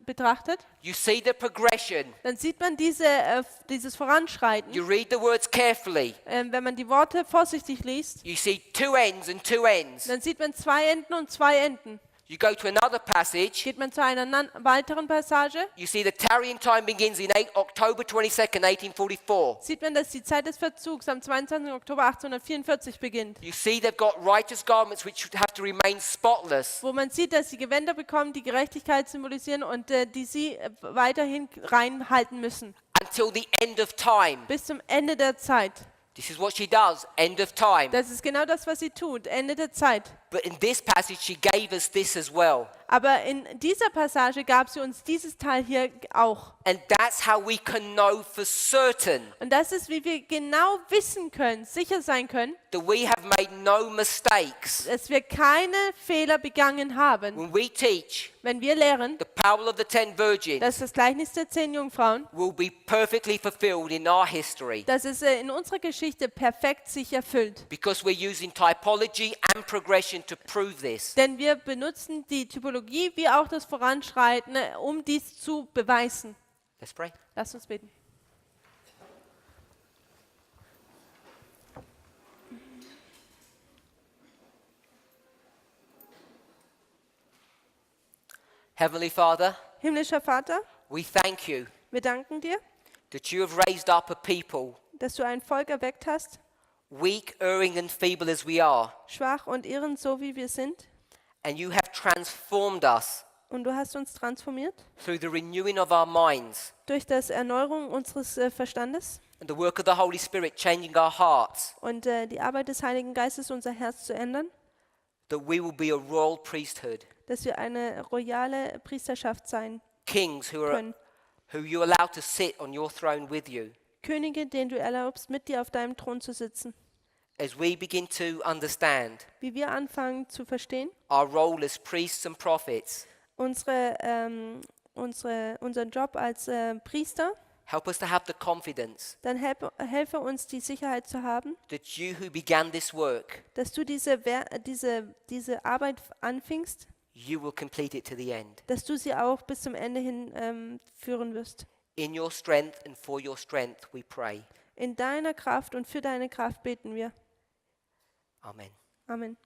Speaker 2: betrachtet,
Speaker 1: you see the progression.
Speaker 2: dann sieht man dieses Voranschreiten.
Speaker 1: You read the words carefully.
Speaker 2: Wenn man die Worte vorsichtig liest,
Speaker 1: You see 2 ends and 2 ends.
Speaker 2: dann sieht man 2 Enden und 2 Enden.
Speaker 1: You go to another passage.
Speaker 2: Geht man zu einer weiteren Passage,
Speaker 1: You see the tarrying time begins in October 22nd, 1844.
Speaker 2: sieht man, dass die Zeit des Verzugs am 22. Oktober 1844 beginnt.
Speaker 1: You see they've got righteous garments which should have to remain spotless.
Speaker 2: Wo man sieht, dass sie Gewänder bekommen, die Gerechtigkeit symbolisieren und die sie weiterhin reinhalten müssen.
Speaker 1: Until the end of time.
Speaker 2: Bis zum Ende der Zeit.
Speaker 1: This is what she does, end of time.
Speaker 2: Das ist genau das, was sie tut, Ende der Zeit.
Speaker 1: But in this passage, she gave us this as well.
Speaker 2: Aber in dieser Passage gab sie uns dieses Teil hier auch.
Speaker 1: And that's how we can know for certain
Speaker 2: Und das ist, wie wir genau wissen können, sicher sein können,
Speaker 1: that we have made no mistakes
Speaker 2: dass wir keine Fehler begangen haben,
Speaker 1: when we teach
Speaker 2: wenn wir lehren,
Speaker 1: the parable of the 10 virgins
Speaker 2: dass das Gleichnis der 10 Jungfrauen,
Speaker 1: will be perfectly fulfilled in our history,
Speaker 2: dass es in unserer Geschichte perfekt sich erfüllt.
Speaker 1: because we're using typology and progression to prove this.
Speaker 2: Denn wir benutzen die Typologie wie auch das Voranschreiten, um dies zu beweisen.
Speaker 1: Let's pray.
Speaker 2: Lasst uns beten.
Speaker 1: Heavenly Father,
Speaker 2: Himmlischer Vater,
Speaker 1: We thank you
Speaker 2: Wir danken dir,
Speaker 1: that you have raised up a people,
Speaker 2: dass du ein Volk erweckt hast,
Speaker 1: weak, erring, and feeble as we are,
Speaker 2: schwach und irrend, so wie wir sind.
Speaker 1: and you have transformed us
Speaker 2: Und du hast uns transformiert
Speaker 1: through the renewing of our minds
Speaker 2: durch das Erneuerung unseres Verstandes
Speaker 1: and the work of the Holy Spirit changing our hearts,
Speaker 2: und die Arbeit des Heiligen Geistes, unser Herz zu ändern,
Speaker 1: that we will be a royal priesthood,
Speaker 2: dass wir eine royale Priesterschaft sein
Speaker 1: kings
Speaker 2: können.
Speaker 1: who you allow to sit on your throne with you.
Speaker 2: Könige, denen du erlaubst, mit dir auf deinem Thron zu sitzen.
Speaker 1: As we begin to understand
Speaker 2: Wie wir anfangen zu verstehen,
Speaker 1: our role as priests and prophets,
Speaker 2: unseren Job als Priester,
Speaker 1: help us to have the confidence
Speaker 2: dann helfe uns, die Sicherheit zu haben,
Speaker 1: that you who began this work,
Speaker 2: dass du diese Arbeit anfingst,
Speaker 1: you will complete it to the end.
Speaker 2: dass du sie auch bis zum Ende hin führen wirst.
Speaker 1: In your strength and for your strength we pray.
Speaker 2: In deiner Kraft und für deine Kraft beten wir.
Speaker 1: Amen.
Speaker 2: Amen.